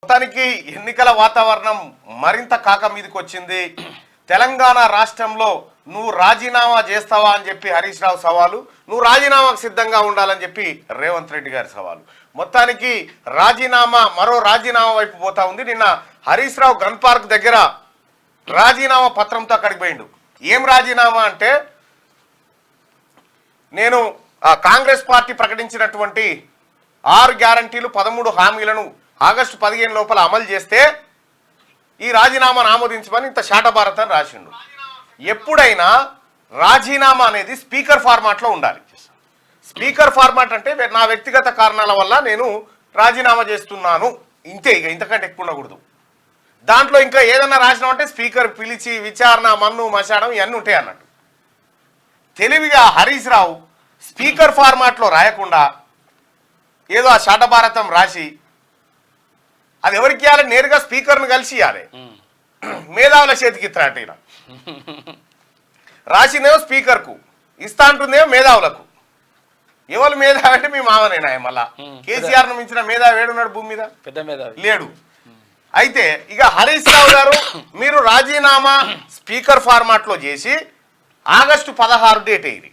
మొత్తానికి ఎన్నికల వాతావరణం మరింత కాక మీదకి వచ్చింది. తెలంగాణ రాష్ట్రంలో నువ్వు రాజీనామా చేస్తావా అని చెప్పి హరీష్ రావు సవాలు, నువ్వు రాజీనామాకు సిద్ధంగా ఉండాలని చెప్పి రేవంత్ రెడ్డి గారి సవాలు. మొత్తానికి మరో రాజీనామా వైపు పోతా ఉంది. నిన్న హరీష్ రావు గన్ పార్క్ దగ్గర రాజీనామా పత్రంతో అక్కడికి పోయిండు. ఏం రాజీనామా అంటే, నేను కాంగ్రెస్ పార్టీ ప్రకటించినటువంటి 6 గ్యారంటీలు 13 హామీలను ఆగస్టు 15 లోపల అమలు చేస్తే ఈ రాజీనామాను ఆమోదించమని ఇంత శాటభారత్ అని రాసిండు. ఎప్పుడైనా రాజీనామా అనేది స్పీకర్ ఫార్మాట్లో ఉండాలి. స్పీకర్ ఫార్మాట్ అంటే నా వ్యక్తిగత కారణాల వల్ల నేను రాజీనామా చేస్తున్నాను, ఇంతే, ఇక ఇంతకంటే ఎక్కువ ఉండకూడదు. దాంట్లో ఇంకా ఏదన్నా రాసినామంటే స్పీకర్ పిలిచి విచారణ, మన్ను మశానం ఇవన్నీ ఉంటాయి అన్నట్టు. తెలివిగా హరీష్ రావు స్పీకర్ ఫార్మాట్లో రాయకుండా ఏదో ఆ శాటభారతం రాసి అది ఎవరికి ఇవ్వాలి, నేరుగా స్పీకర్ను కలిసి ఇవ్వాలి. మేధావుల చేతికి ఇస్తారట. రాసిందేమో స్పీకర్కు, ఇస్తా అంటుందేమో మేధావులకు. ఎవరు మేధావి అంటే మీ మామనేనా? మళ్ళా కేసీఆర్ను మించిన మేధావి ఏడున్నాడు భూమి మీద? పెద్ద మేధావి లేడు. అయితే ఇక హరీష్ రావు గారు, మీరు రాజీనామా స్పీకర్ ఫార్మాట్లో చేసి ఆగస్టు 16 డేట్ ఇది,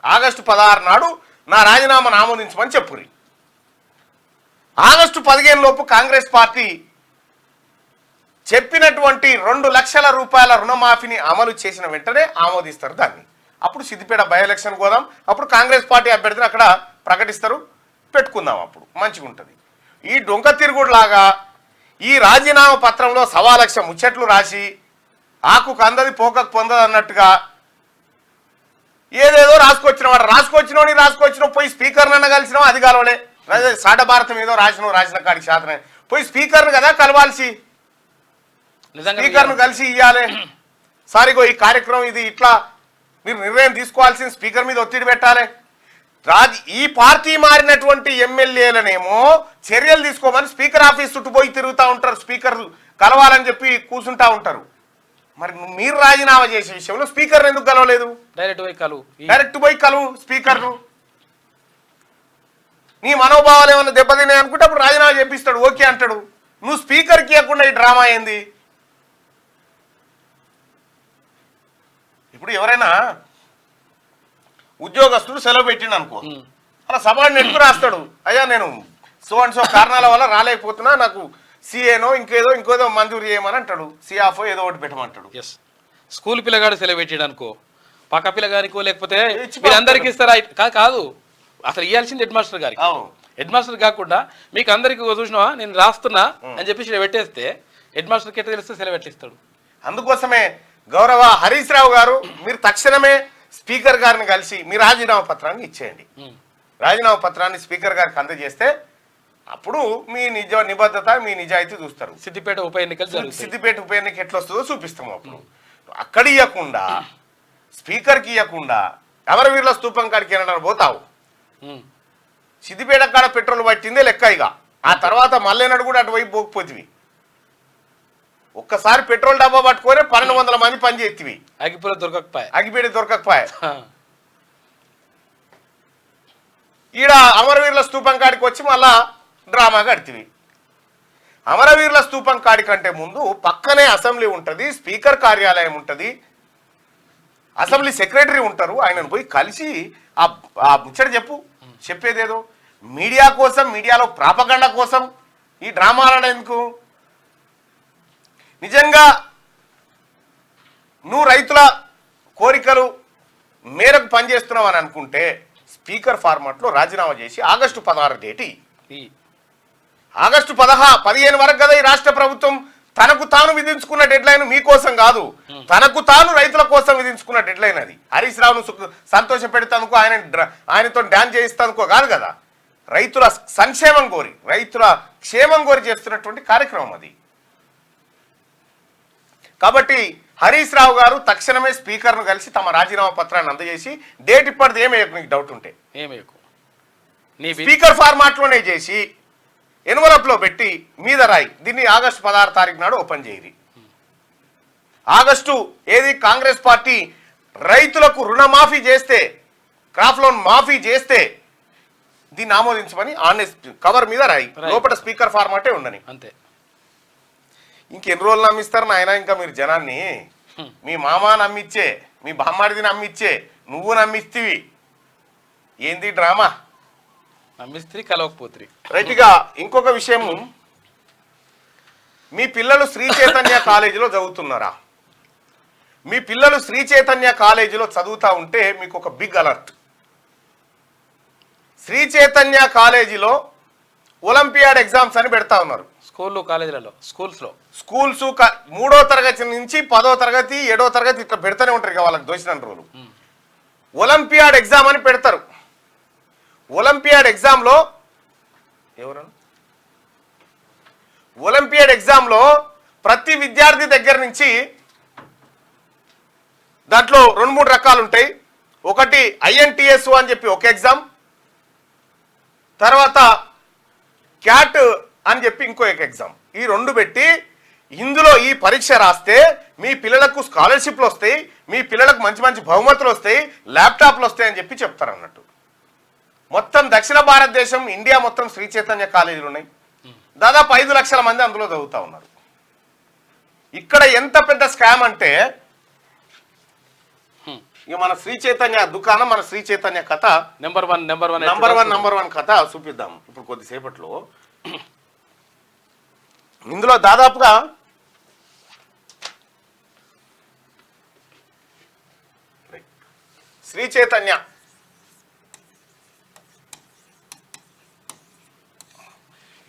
ఆగస్టు 16 నాడు నా రాజీనామాను ఆమోదించమని చెప్పురి. ఆగస్టు 15 లోపు కాంగ్రెస్ పార్టీ చెప్పినటువంటి 2 లక్షల రూపాయల రుణమాఫీని అమలు చేసిన వెంటనే ఆమోదిస్తారు దాన్ని. అప్పుడు సిద్దిపేట బై ఎలక్షన్ పోదాం, అప్పుడు కాంగ్రెస్ పార్టీ అభ్యర్థిని అక్కడ ప్రకటిస్తారు, పెట్టుకుందాం, అప్పుడు మంచిగా ఉంటుంది. ఈ డొంక తిరుగుడులాగా ఈ రాజీనామా పత్రంలో 1.25 లక్ష ముచ్చట్లు రాసి ఆకు కందది పోకకు పొందదు అన్నట్టుగా ఏదేదో రాసుకొచ్చినో పోయి స్పీకర్నన్నా కలిసినావు, అది కలవలే. సాట భారతం ఏదో రాసిన కాడికి శాతం పోయి స్పీకర్ను కదా కలవాల్సి, స్పీకర్ను కలిసి ఇవ్వాలి. సారిగో ఈ కార్యక్రమం ఇది ఇట్లా మీరు నిర్ణయం తీసుకోవాల్సిన స్పీకర్ మీద ఒత్తిడి పెట్టాలి. ఈ పార్టీ మారినటువంటి ఎమ్మెల్యేలనేమో చర్యలు తీసుకోమని స్పీకర్ ఆఫీస్ చుట్టూ పోయి తిరుగుతూ ఉంటారు, స్పీకర్ కలవాలని చెప్పి కూర్చుంటా ఉంటారు. మరి మీరు రాజీనామా చేసే విషయంలో స్పీకర్ ఎందుకు కలవలేదు? డైరెక్ట్ పోయి కలువు స్పీకర్ను. నీ మనోభావాలు ఏమన్నా దెబ్బతిన్నాయి అనుకుంటే అప్పుడు రాజీనామా చేపిస్తాడు, ఓకే అంటాడు. నువ్వు స్పీకర్కి ఇవ్వకుండా ఈ డ్రామా ఏంది? ఇప్పుడు ఎవరైనా ఉద్యోగస్తుడు సెలవు పెట్టిండు అనుకో, అలా సబార్డినేట్కు రాస్తాడు, అయ్యా నేను సో అండ్ సో కారణాల వల్ల రాలేకపోతున్నా, నాకు సిఏనో ఇంకేదో మంజూరు చేయమని అంటాడు, సిఆఫో ఏదో ఒకటి పెట్టమంటాడు. స్కూల్ పిల్లగాడు సెలవు పెట్టాడు అనుకో, పక్క పిల్లగానికో లేకపోతే అందరికి ఇస్తారా? కాదు, అసలు ఇవ్వాల్సింది హెడ్ మాస్టర్ గారికి. హెడ్ మాస్టర్ కాకుండా మీకు అందరికి చూసినా నేను రాస్తున్నా అని చెప్పి పెట్టేస్తే హెడ్ మాస్టర్కి ఎట్లా తెలిస్తే సెలవు ఎట్లిస్తాడు? అందుకోసమే గౌరవ హరీష్ రావు గారు, మీరు తక్షణమే స్పీకర్ గారిని కలిసి మీ రాజీనామా పత్రాన్ని ఇచ్చేయండి. రాజీనామా పత్రాన్ని స్పీకర్ గారికి అందజేస్తే అప్పుడు మీ నిబద్ధత, మీ నిజాయితీ చూస్తారు. సిద్దిపేట ఉప ఎన్నిక ఎట్లా వస్తుందో చూపిస్తాము. అప్పుడు అక్కడ ఇవ్వకుండా, స్పీకర్కి ఇవ్వకుండా అమరవీరుల స్తూపం కాడికి వెళ్ళడానికి పోతావు. సిద్దిపేట కాడ పెట్రోల్ పట్టిందే లెక్క. ఇక ఆ తర్వాత మళ్ళీనాడు కూడా అటువైపు పోకపోతివి. ఒక్కసారి పెట్రోల్ డబ్బా పట్టుకొని 1200 మంది పని చేతివి, అగిపేట దొరకకపోయా. ఈడ అమరవీరుల స్తూపం కాడికి వచ్చి మళ్ళా డ్రామా కడితివి. అమరవీరుల స్తూపం కాడి కంటే ముందు పక్కనే అసెంబ్లీ ఉంటుంది, స్పీకర్ కార్యాలయం ఉంటుంది, అసెంబ్లీ సెక్రటరీ ఉంటారు. ఆయనను పోయి కలిసి ఆ ముచ్చట చెప్పేదేదో మీడియా కోసం, మీడియాలో ప్రాపగండ కోసం ఈ డ్రామాలను ఎందుకు? నిజంగా నువ్వు రైతుల కోరికలు మేరకు పనిచేస్తున్నావు అని అనుకుంటే స్పీకర్ ఫార్మాట్లో రాజీనామా చేసి ఆగస్టు 16 డేట్, ఆగస్టు 15 వరకు కదా ఈ రాష్ట్ర ప్రభుత్వం తనకు తాను విధించుకున్న డెడ్ లైన్, మీకోసం కాదు, తనకు తాను రైతుల కోసం విధించుకున్న డెడ్ లైన్ అది. హరీష్ రావును సంతోష పెడతానుకో, ఆయనతో డ్యాన్స్ చేయిస్తానుకో కాదు కదా, రైతుల సంక్షేమం కోరి, రైతుల క్షేమం కోరి చేస్తున్నటువంటి కార్యక్రమం అది. కాబట్టి హరీష్ రావు గారు తక్షణమే స్పీకర్ను కలిసి తమ రాజీనామా పత్రాన్ని అందజేసి డేట్ ఇప్పటిది ఏమేయకు, నీకు డౌట్ ఉంటే స్పీకర్ ఫార్మాట్లోనే చేసి ఎన్వలప్లో పెట్టి మీద రాయి, దీన్ని ఆగస్టు 16 తారీఖు నాడు ఓపెన్ చేయరి. ఆగస్టు కాంగ్రెస్ పార్టీ రైతులకు రుణమాఫీ చేస్తే, క్రాప్ లోన్ మాఫీ చేస్తే దీన్ని ఆమోదించమని ఆనెస్ట్ కవర్ మీద రాయి, లోపల స్పీకర్ ఫార్మాటే ఉండని. అంతే. ఇంకెన్ని రోజులు నమ్మిస్తారు నాయన ఇంకా మీరు జనాన్ని? మీ మామ నమ్మిచ్చే, మీ బామ్మాడిది నమ్మిచ్చే, నువ్వు నమ్మిస్తీవి. ఏంది డ్రామా? నమ్మిస్త్రీ కలవకపోత్రి. రైట్గా ఇంకొక విషయం, మీ పిల్లలు శ్రీ చైతన్య కాలేజీలో చదువుతున్నారా? మీ పిల్లలు శ్రీ చైతన్య కాలేజీలో చదువుతా ఉంటే మీకు ఒక బిగ్ అలర్ట్. శ్రీ చైతన్య కాలేజీలో ఒలింపియాడ్ ఎగ్జామ్స్ అని పెడతా ఉన్నారు. స్కూళ్ళు కాలేజీలలో స్కూల్స్ 3వ తరగతి నుంచి 10వ తరగతి 7వ తరగతి ఇట్లా పెడతానే ఉంటారు ఇక వాళ్ళకి దోచిన రోజులు. ఒలింపియాడ్ ఎగ్జామ్ అని పెడతారు. ఒలింపియాడ్ ఎగ్జామ్లో ఒలింపియాడ్ ఎగ్జామ్లో ప్రతి విద్యార్థి దగ్గర నుంచి దాంట్లో 2-3 రకాలు ఉంటాయి. ఒకటి INTS అని చెప్పి ఒక ఎగ్జామ్, తర్వాత క్యాట్ అని చెప్పి ఇంకో ఎగ్జామ్. ఈ 2 పెట్టి ఇందులో ఈ పరీక్ష రాస్తే మీ పిల్లలకు స్కాలర్షిప్లు వస్తాయి, మీ పిల్లలకు మంచి మంచి బహుమతులు వస్తాయి, ల్యాప్టాప్లు వస్తాయి అని చెప్పి చెప్తారు అన్నట్టు. మొత్తం దక్షిణ భారతదేశం, ఇండియా మొత్తం శ్రీ చైతన్య కాలేజీలు ఉన్నాయి. దాదాపు 5 లక్షల మంది అందులో చదువుతా ఉన్నారు. ఇక్కడ ఎంత పెద్ద స్కామ్ అంటే ఇక మన శ్రీ చైతన్య దుకాణం, మన శ్రీ చైతన్య కథ నెంబర్ వన్ కథ చూపిద్దాం ఇప్పుడు కొద్దిసేపట్లో. ఇందులో దాదాపుగా శ్రీ చైతన్య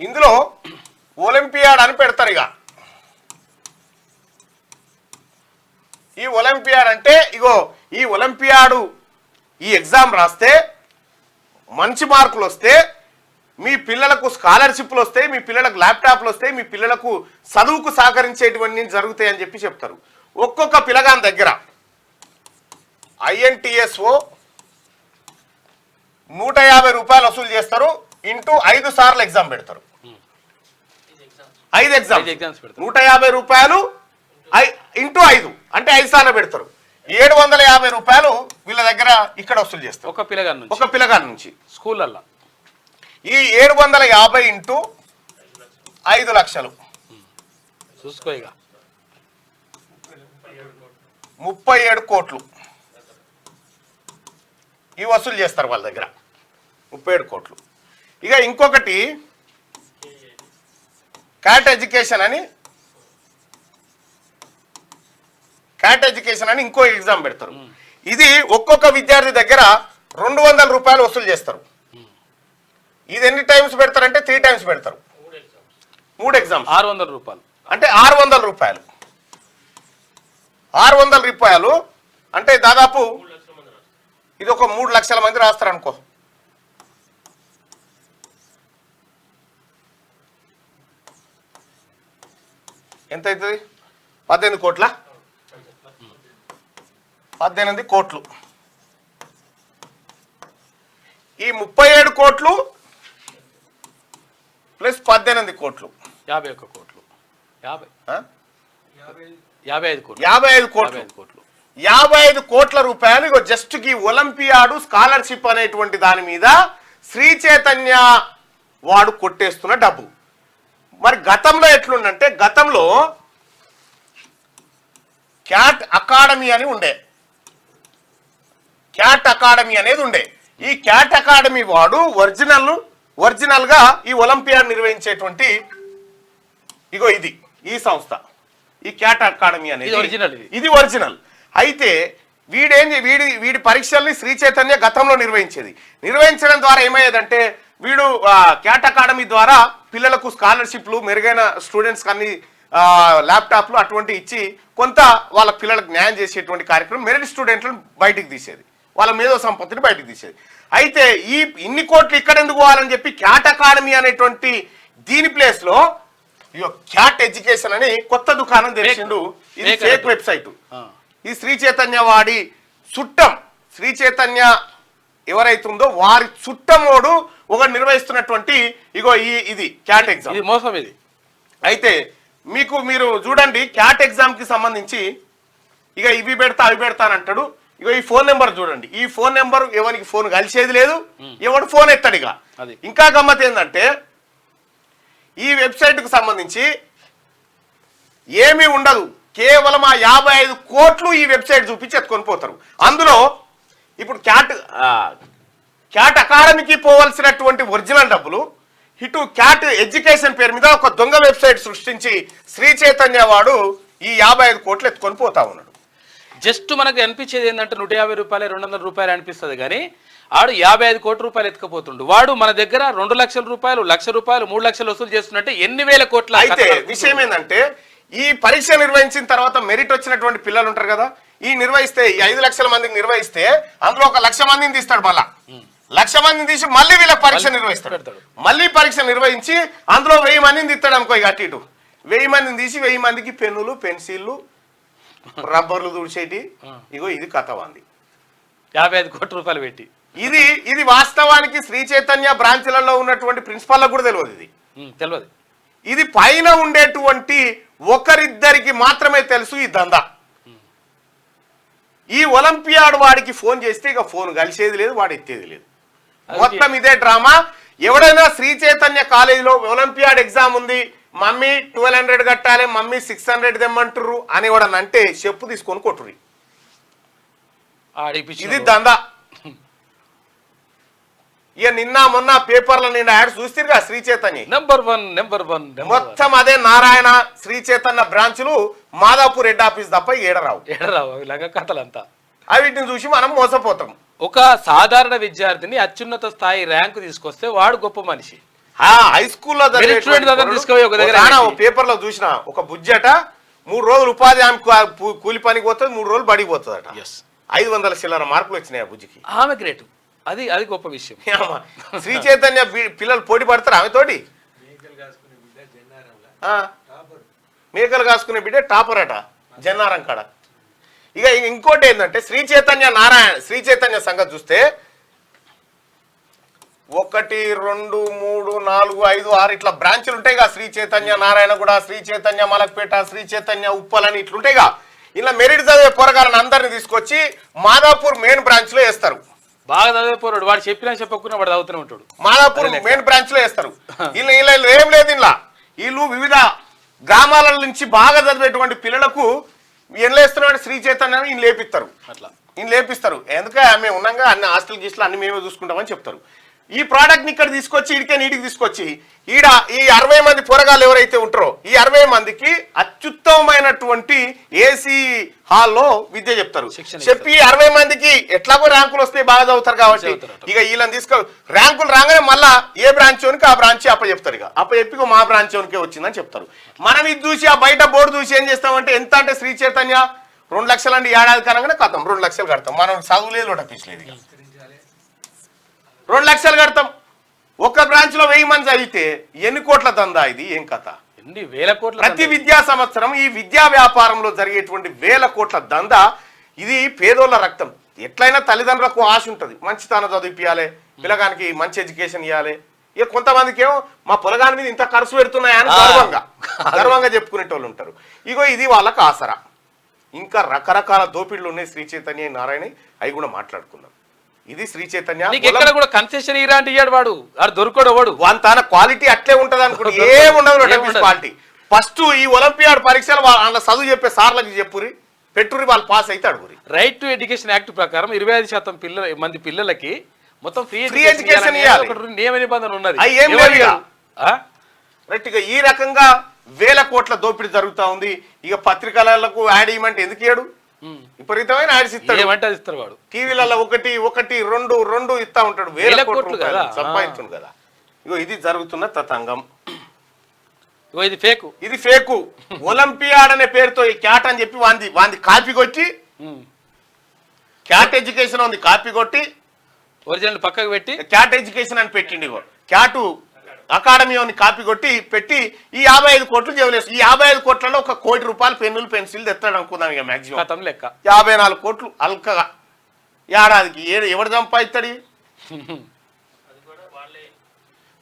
ఇందులో ఒలింపియాడ్ అని పెడతారు. ఇక ఈ ఒలింపియాడ్ అంటే ఇగో ఈ ఒలింపియాడు ఈ ఎగ్జామ్ రాస్తే మంచి మార్కులు వస్తే మీ పిల్లలకు స్కాలర్షిప్లు వస్తాయి, మీ పిల్లలకు ల్యాప్టాప్లు వస్తాయి, మీ పిల్లలకు చదువుకు సహకరించేటువంటి జరుగుతాయి అని చెప్పి చెప్తారు. ఒక్కొక్క పిల్లగాని దగ్గర INTSO 150 రూపాయలు వసూలు చేస్తారు. ఇంటూ 5 సార్లు ఎగ్జామ్ పెడతారు. 5 ఎగ్జామ్స్ 150 రూపాయలు ఇంటూ 5 అంటే 5 సార్లు పెడతారు. 750 రూపాయలు వీళ్ళ దగ్గర ఇక్కడ వసూలు చేస్తారు ఒక పిల్లగాని నుంచి స్కూళ్ళల్లో. ఈ 750 ఇంటూ 5 లక్షలు చూసుకో, ఇక 37 కోట్లు ఇవి వసూలు చేస్తారు వాళ్ళ దగ్గర, 37 కోట్లు. ఇక ఇంకొకటి క్యాట్ ఎడ్యుకేషన్ అని ఇంకో ఎగ్జామ్ పెడతారు. ఇది ఒక్కొక్క విద్యార్థి దగ్గర 200 రూపాయలు వసూలు చేస్తారు. ఇది ఎన్ని టైమ్స్ పెడతారంటే 3 టైమ్స్ పెడతారు. 3 ఎగ్జామ్స్ 600 రూపాయలు అంటే 600 రూపాయలు. 600 రూపాయలు అంటే దాదాపు ఇది ఒక 3 లక్షల మంది రాస్తారు అనుకో. ఎంత అవుతుంది? 18 కోట్ల 18 కోట్లు. ఈ 37 కోట్లు ప్లస్ 18 కోట్లు 51 కోట్లు 55 కోట్ల రూపాయలు ఇగో జస్ట్ కి ఒలింపియాడు స్కాలర్షిప్ అనేటువంటి దాని మీద శ్రీ చైతన్య వాడు కొట్టేస్తున్న డబ్బు. మరి గతంలో ఎట్లుందంటే గతంలో క్యాట్ అకాడమీ అని ఉండే, క్యాట్ అకాడమీ అనేది ఉండే. ఈ క్యాట్ అకాడమీ వాడు ఒరిజినల్ గా ఈ ఒలింపియాడ్ నిర్వహించేటువంటి ఇగో ఇది ఈ సంస్థ, ఈ క్యాట్ అకాడమీ అనేది ఇది ఒరిజినల్. అయితే వీడి పరీక్షల్ని శ్రీ చైతన్య గతంలో నిర్వహించడం ద్వారా ఏమయ్యేదంటే వీడు క్యాట్ అకాడమీ ద్వారా పిల్లలకు స్కాలర్షిప్లు, మెరుగైన స్టూడెంట్స్ అన్ని ల్యాప్టాప్లు అటువంటి ఇచ్చి కొంత వాళ్ళ పిల్లలకు న్యాయం చేసేటువంటి కార్యక్రమం మెరిట్ స్టూడెంట్లను బయటికి తీసేది, వాళ్ళ మేధో సంపత్తిని బయటికి తీసేది. అయితే ఈ ఇన్ని కోట్లు ఇక్కడ ఎందుకు పోవాలని చెప్పి క్యాట్ అకాడమీ అనేటువంటి దీని ప్లేస్ లో క్యాట్ ఎడ్యుకేషన్ అని కొత్త దుకాణం తెరిచిండు. ఇది ఫేక్ వెబ్సైట్. ఈ శ్రీ చైతన్య వాడి చుట్టం, శ్రీ చైతన్య ఎవరైతుందో వారి చుట్టమోడు ఒక నిర్వహిస్తున్నటువంటి ఇగో ఇది క్యాట్ ఎగ్జామ్. ఇది మోసం ఇది. అయితే మీరు చూడండి క్యాట్ ఎగ్జామ్ కి సంబంధించి ఇక ఇవి పెడతా అవి పెడతానంటాడు. ఇగో ఈ ఫోన్ నెంబర్ చూడండి. ఈ ఫోన్ నెంబర్ ఎవరికి ఫోన్ కలిసేది లేదు, ఎవడు ఫోన్ ఎత్తాడు. ఇక అది ఇంకా గమ్మత్ ఏంటంటే ఈ వెబ్సైట్కు సంబంధించి ఏమీ ఉండదు, కేవలం ఆ 55 కోట్లు ఈ వెబ్సైట్ చూపించి ఎత్తుకొని పోతారు. అందులో ఇప్పుడు క్యాట్ అకాడమీకి పోవాల్సినటువంటి ఒరిజినల్ డబ్బులు ఇటు క్యాట్ ఎడ్యుకేషన్ పేరు మీద ఒక దొంగ వెబ్సైట్ సృష్టించి శ్రీ చైతన్య వాడు ఈ 55 కోట్లు ఎత్తుకొని పోతా ఉన్నాడు. జస్ట్ మనకు అనిపించేది ఏంటంటే 150 రూపాయలు 200 రూపాయలు అనిపిస్తుంది కానీ ఆడు 55 కోట్ల రూపాయలు ఎత్తుకుపోతుండు. వాడు మన దగ్గర 2 లక్షల రూపాయలు, 1,00,000 రూపాయలు, 3 లక్షలు వసూలు చేస్తున్నట్టే ఎన్ని వేల కోట్ల. అయితే విషయం ఏంటంటే ఈ పరీక్ష నిర్వహించిన తర్వాత మెరిట్ వచ్చినటువంటి పిల్లలు ఉంటారు కదా, ఈ నిర్వహిస్తే ఈ 5 లక్షల మందికి నిర్వహిస్తే అందులో 1,00,000 మందిని తీస్తాడు, మళ్ళా 1,00,000 మందిని తీసి మళ్ళీ వీళ్ళ పరీక్ష నిర్వహిస్తాడు. మళ్ళీ పరీక్ష నిర్వహించి అందులో 1000 మందిని తీస్తాడు అనుకో. ఇక అటు ఇటు 1000 మందిని తీసి 1000 మందికి పెన్నులు, పెన్సిళ్ళు, రబ్బర్లు తుడిచేటి. ఇగో ఇది కథ ఉంది 55 కోట్ల రూపాయలు పెట్టి. ఇది వాస్తవానికి శ్రీ చైతన్య బ్రాంచ్లలో ఉన్నటువంటి ప్రిన్సిపాల్లకు కూడా తెలియదు. ఇది తెలియదు. ఇది పైన ఉండేటువంటి ఒకరిద్దరికి మాత్రమే తెలుసు ఈ దందా. ఈ ఒలింపియాడ్ వాడికి ఫోన్ చేస్తే ఇక ఫోన్ కలిసేది లేదు, వాడు ఎత్తేది లేదు. మొత్తం ఇదే డ్రామా. ఎవడైనా శ్రీ చైతన్య కాలేజీలో ఒలింపియాడ్ ఎగ్జామ్ ఉంది, మమ్మీ 1200 కట్టాలి, మమ్మీ 600 తెమ్మంటారు అని కూడా అంటే చెప్పు తీసుకొని కొట్టుర్రి. ఇది దందా. ఇక నిన్న మొన్న పేపర్ల నిండా యాడ్స్ చూస్తే శ్రీ చైతన్య నెంబర్ వన్ మొత్తం అదే నారాయణ శ్రీ చైతన్య బ్రాంచ్లు మాదాపూర్ హెడ్ ఆఫీస్ తప్ప ఏడరావు ఇలాగ కథలంతా. వీటిని చూసి మనం మోసపోతాం. ఒక సాధారణ విద్యార్థిని అత్యున్నత స్థాయి ర్యాంకు తీసుకొస్తే వాడు గొప్ప మనిషి. హై స్కూల్లో పేపర్ లో చూసిన ఒక బుజ్జట 3 రోజులు ఉపాధి కూలి పనికి పోతుంది, 3 రోజులు బడికి పోతుందట. 500 చిల్లర మార్కులు వచ్చినాయి ఆ బుజ్జికి. ఆమె గ్రేట్. అది గొప్ప విషయం. శ్రీ చైతన్య పిల్లలు పోటీ పడతారు ఆమె తోటి. మేకలు కాసుకునే బిడ్డ టాపర్ అట జన్నారం కాడ. ఇక ఇంకోటి ఏంటంటే శ్రీ చైతన్య సంగతి చూస్తే 1, 2, 3, 4, 5, 6 ఇట్లా బ్రాంచ్లు ఉంటాయి కదా. శ్రీ చైతన్య నారాయణగూడ, శ్రీ చైతన్య మలక్పేట, శ్రీ చైతన్య ఉప్పలని ఇట్లుంటాయిగా. ఇలా మెరిట్ చదివే పోరగాళ్ళని అందరిని తీసుకొచ్చి మాదాపూర్ మెయిన్ బ్రాంచ్ లో వేస్తారు. బాగా చదివే పోరాడు, వాడు చెప్పినా చెప్పకుండా వాడు చదువుతూనే ఉంటాడు. మాదాపూర్ మెయిన్ బ్రాంచ్ లో వేస్తారు. వీళ్ళు ఏం లేదు, ఇలా వీళ్ళు వివిధ గ్రామాల నుంచి బాగా చదివేటువంటి పిల్లలకు ఏం లేస్తున్నాడు శ్రీ చైతన్య ఈయన లేపిస్తారు. అట్లా ఈయన లేపిస్తారు. ఎందుకంటే మేము ఉన్నాగా అన్ని హాస్టల్ గీస్టల్ అన్ని మేమే చూసుకుంటామని చెప్తారు. ఈ ప్రోడక్ట్ని ఇక్కడ తీసుకొచ్చి నీటికి తీసుకొచ్చి ఈ 60 మంది పోరగాళ్ళు ఎవరైతే ఉంటారో ఈ 60 మందికి అత్యుత్తమమైనటువంటి ఏసీ హాల్లో విద్య చెప్తారు. చెప్పి 60 మందికి ఎట్లాగో ర్యాంకులు వస్తాయి, బాగా చదువుతారు కాబట్టి ఇక వీళ్ళని ర్యాంకులు రాగానే మళ్ళా ఏ బ్రాంచ్ ఓనికి ఆ బ్రాంచ్ అప్పచెప్తారు. ఇక అప్పచెప్పి మా బ్రాంచ్ ఓనికే వచ్చిందని చెప్తారు. మనం ఇది చూసి ఆ బయట బోర్డు చూసి ఏం చేస్తామంటే ఎంత అంటే శ్రీ చైతన్య 2 లక్షలు అంటే ఏడాది కనగానే కథం 2 లక్షలు కడతాం. మనం చదువులేదు లోటపించలేదు. 2 లక్షలు కడతాం. ఒక్క బ్రాంచ్ లో 1000 మంది చదివితే ఎన్ని కోట్ల దందా ఇది, ఏం కథ? ఎన్ని వేల కోట్ల. ప్రతి విద్యా సంవత్సరం ఈ విద్యా వ్యాపారంలో జరిగేటువంటి 1000 కోట్ల దందా. ఇది పేదోళ్ళ రక్తం. ఎట్లయినా తల్లిదండ్రులకు ఆశ ఉంటుంది, మంచి తాను చదివిపియాలి, పిల్లగానికి మంచి ఎడ్యుకేషన్ ఇవ్వాలి. ఇక కొంతమందికి ఏమో మా పొలగాని మీద ఇంత ఖర్చు పెడుతున్నాయని గర్వంగా చెప్పుకునేటోళ్ళు ఉంటారు. ఇగో ఇది వాళ్ళకు ఆసరా. ఇంకా రకరకాల దోపిడులు ఉన్నాయి శ్రీ చైతన్య నారాయణ, అవి కూడా మాట్లాడుకుందాం. ఇది శ్రీ చైతన్య. ఎక్కడ కూడా కన్సెషన్ ఇరాంటి ఇయ్యాడు వాడు, దొరకడు వాడు. తన క్వాలిటీ అట్లే ఉంటది అనుకుంటే ఏముండదు క్వాలిటీ. ఫస్ట్ ఈ ఒలింపియాడ్ పరీక్షలు వాళ్ళ చదువు చెప్పే సార్లకి చెప్పురి, పెట్టురి, వాళ్ళు పాస్ అయితే అడుగురి. రైట్ టు ఎడ్యుకేషన్ యాక్ట్ ప్రకారం 25% మంది పిల్లలకి మొత్తం ఫ్రీ ఎడ్యుకేషన్ నియమ నిబంధన ఉన్నది. రైట్. ఇక ఈ రకంగా 1000 కోట్ల దోపిడీ జరుగుతా ఉంది. ఇక పత్రికలకు యాడ్ ఇవ్వమంటే ఎందుకు ఇయ్యాడు? విపరీతమైన యాడ్స్ ఇస్తాడు వాడు. టీవీలలో 1, 1, 2 ఇస్తా ఉంటాడు. 1000 కోట్లు సంపాదించుండు కదా. ఇగో ఇది జరుగుతున్న తతంగం. ఇది ఫేకు. ఒలింపియాడ్ అనే పేరుతో ఈ క్యాట్ అని చెప్పి వాంది కాపీ కొట్టి, క్యాట్ ఎడ్యుకేషన్ ఉంది కాపీ కొట్టి ఒరిజినల్ పక్కకు పెట్టి క్యాట్ ఎడ్యుకేషన్ అని పెట్టిండి. క్యాట్ అకాడమీ అని కాపీ కొట్టి పెట్టి ఈ 55 కోట్లు జవలేసు. ఈ 55 కోట్లలో 1 కోటి రూపాయలు పెన్నులు పెన్సిల్ తెస్తాడు అనుకుందాం. ఇక మాక్సిమం లెక్క 54 కోట్లు అల్కగా ఏడాదికి. ఎవడు సంపాదిస్తాడు?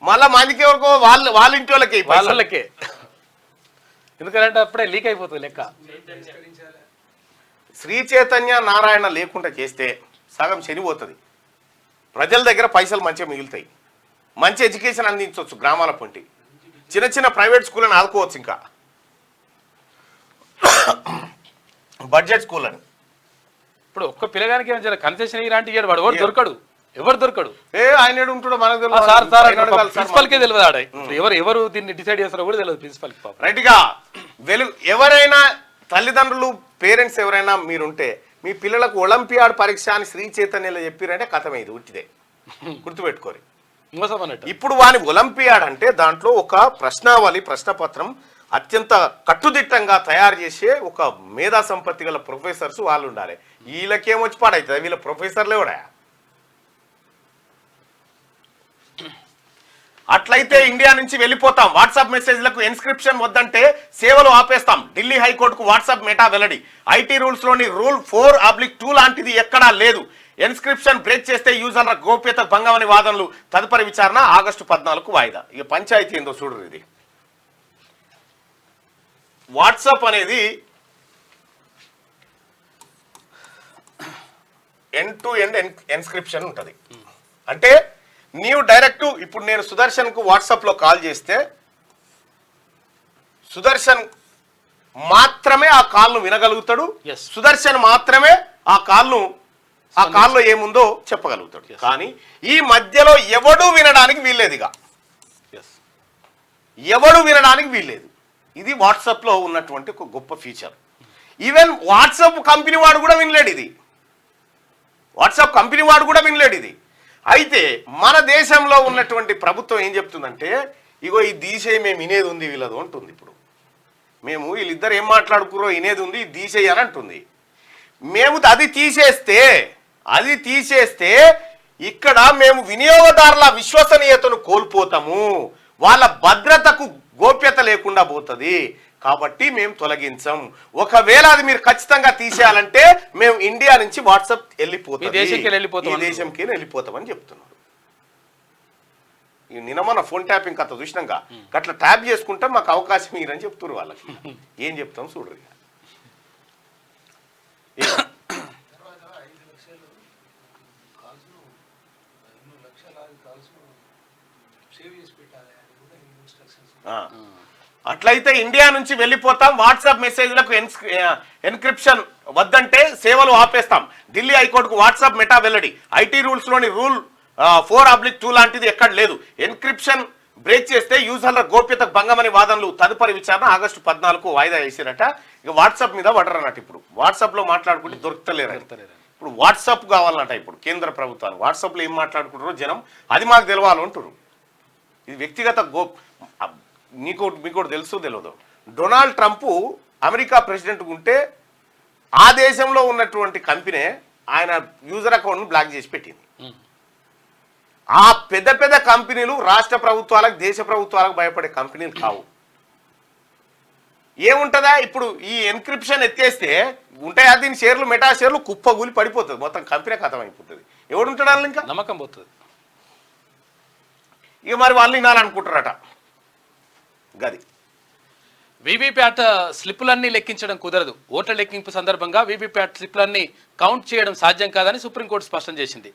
మళ్ళా మందికి ఎవరికో వాళ్ళ ఇంటి వాళ్ళకే. ఎందుకంటే అప్పుడే లీక్ అయిపోతుంది లెక్క. శ్రీ చైతన్య నారాయణ లేకుండా చేస్తే సగం శనిపోతుంది. ప్రజల దగ్గర పైసలు మంచిగా మిగులుతాయి. మంచి ఎడ్యుకేషన్ అందించవచ్చు గ్రామాల పొంటి, చిన్న చిన్న ప్రైవేట్ స్కూళ్ళని ఆదుకోవచ్చు, ఇంకా బడ్జెట్ స్కూల్ అని. ఇప్పుడు ఒక్క పిల్లగానికి ఏమైనా కన్సెషన్ ఇలాంటి ఇయ్యాడు, వాడు ఎవరు దొరకడు. ఆయన ఉంటాడో మనకు ప్రిన్సిపల్కే తెలియదు ఆడ. ఎవరు దీన్ని డిసైడ్ చేస్తారో కూడా తెలియదు ప్రిన్సిపల్. రైట్ గా ఎవరైనా తల్లిదండ్రులు పేరెంట్స్ ఎవరైనా మీరుంటే మీ పిల్లలకు ఒలింపియాడ్ పరీక్ష అని శ్రీ చైతన్యలో చెప్పారంటే కథమే, ఇది ఉట్టిదే, గుర్తుపెట్టుకోరు. ఇప్పుడు వాని ఒలింపియాడ్ అంటే దాంట్లో ఒక ప్రశ్నావళి ప్రశ్నపత్రం అత్యంత కట్టుదిట్టంగా తయారు చేసే ఒక మేధా సంపత్తి గల ప్రొఫెసర్స్ వాళ్ళు ఉండాలి. వీళ్ళకేమొచ్చి పాడవుతుంది, వీళ్ళ ప్రొఫెసర్లే కూడా. అట్లయితే ఇండియా నుంచి వెళ్ళిపోతాం, వాట్సాప్ మెసేజ్లకు ఇన్స్క్రిప్షన్ వద్దంటే సేవలు ఆపేస్తాం. ఢిల్లీ హైకోర్టుకు వాట్సాప్ మెటా వెల్లడి. ఐటీ రూల్స్ లోని రూల్ 4/2 లాంటిది ఎక్కడా లేదు. ఇన్స్క్రిప్షన్ బ్రేక్ చేస్తే యూజర్ల గోప్యత భంగం అని వాదనలు. తదుపరి విచారణ ఆగస్టు 14కు వాయిదా. ఇక పంచాయతీ ఏందో చూడరు. ఇది వాట్సాప్ అనేది ఎండ్ టు ఎండ్ ఇన్స్క్రిప్షన్ ఉంటుంది. అంటే నీవు డైరెక్ట్ ఇప్పుడు నేను సుదర్శన్కు వాట్సాప్లో కాల్ చేస్తే సుదర్శన్ మాత్రమే ఆ కాల్ను వినగలుగుతాడు, సుదర్శన్ మాత్రమే ఆ కాల్లో ఏముందో చెప్పగలుగుతాడు. కానీ ఈ మధ్యలో ఎవడు వినడానికి వీల్లేదుగా, ఎవడు వినడానికి వీల్లేదు. ఇది వాట్సాప్లో ఉన్నటువంటి ఒక గొప్ప ఫీచర్. ఈవెన్ వాట్సాప్ కంపెనీ వాడు కూడా వినలేడు ఇది, వాట్సాప్ కంపెనీ వాడు కూడా వినలేడు ఇది. అయితే మన దేశంలో ఉన్నటువంటి ప్రభుత్వం ఏం చెప్తుందంటే, ఇగో ఈ దీసేయి మేము వినేది ఉంది వీళ్ళదు అంటుంది. ఇప్పుడు మేము వీళ్ళిద్దరు ఏం మాట్లాడుకురో వినేది ఉంది, దీసేయి అని అంటుంది. మేము అది తీసేస్తే ఇక్కడ మేము వినియోగదారుల విశ్వసనీయతను కోల్పోతాము, వాళ్ళ భద్రతకు గోప్యత లేకుండా పోతుంది. కాబట్టి మేము తొలగించాం. ఒకవేళ అది మీరు ఖచ్చితంగా తీసేయాలంటే మేము ఇండియా నుంచి వాట్సాప్ వెళ్ళిపోతాం, ఈ దేశంకి వెళ్ళిపోతామని చెప్తున్నారు. నిన్న మన ఫోన్ ట్యాపింగ్ కథ చూసినాక అట్లా ట్యాప్ చేసుకుంటే మాకు అవకాశం ఇరని చెప్తున్నారు. వాళ్ళకి ఏం చెప్తాం చూడరు. అట్లయితే ఇండియా నుంచి వెళ్ళిపోతాం, వాట్సాప్ మెసేజ్లకు ఎన్క్రిప్షన్ వద్దంటే సేవలు ఆపేస్తాం. ఢిల్లీ హైకోర్టుకు వాట్సాప్ మెటా వెల్లడి. ఐటీ రూల్స్ లోని రూల్ 4/2 లాంటిది ఎక్కడ లేదు. ఎన్క్రిప్షన్ బ్రేక్ చేస్తే యూజర్ల గోప్యతకు భంగమని వాదనలు. తదుపరి విచారణ ఆగస్టు 14కు వాయిదా వేసిరట. ఇక వాట్సాప్ మీద పడరన్నట్టు. ఇప్పుడు వాట్సాప్ లో మాట్లాడుకుంటే దొరుకుతలేరు. ఇప్పుడు వాట్సాప్ కావాలన్నట. ఇప్పుడు కేంద్ర ప్రభుత్వాలు వాట్సాప్ లో ఏం మాట్లాడుకుంటారో జనం అది మాకు తెలవాలంటారు. ఇది వ్యక్తిగత మీకు తెలుసు తెలియదు, డొనాల్డ్ ట్రంప్ అమెరికా ప్రెసిడెంట్ ఉంటే ఆ దేశంలో ఉన్నటువంటి కంపెనీ ఆయన యూజర్ అకౌంట్ను బ్లాక్ చేసి పెట్టింది. ఆ పెద్ద పెద్ద కంపెనీలు రాష్ట్ర ప్రభుత్వాలకు దేశ ప్రభుత్వాలకు భయపడే కంపెనీలు కావు. ఏముంటుందా ఇప్పుడు ఈ ఎన్క్రిప్షన్ ఎత్తేస్తే ఉంటాయా దీని షేర్లు, మెటా షేర్లు కుప్పగూలి పడిపోతుంది, మొత్తం కంపెనీ ఖతం అయిపోతుంది. ఎవడుంటాడు ఇంకా నమ్మకం పోతుంది. ఇక మరి వాళ్ళు వినాలనుకుంటారట. గది వీవీప్యాట్ స్లిప్పులన్నీ లెక్కించడం కుదరదు. ఓట్ల లెక్కింపు సందర్భంగా వీవీప్యాట్ స్లిప్పులన్నీ కౌంట్ చేయడం సాధ్యం కాదని సుప్రీంకోర్టు స్పష్టం చేసింది.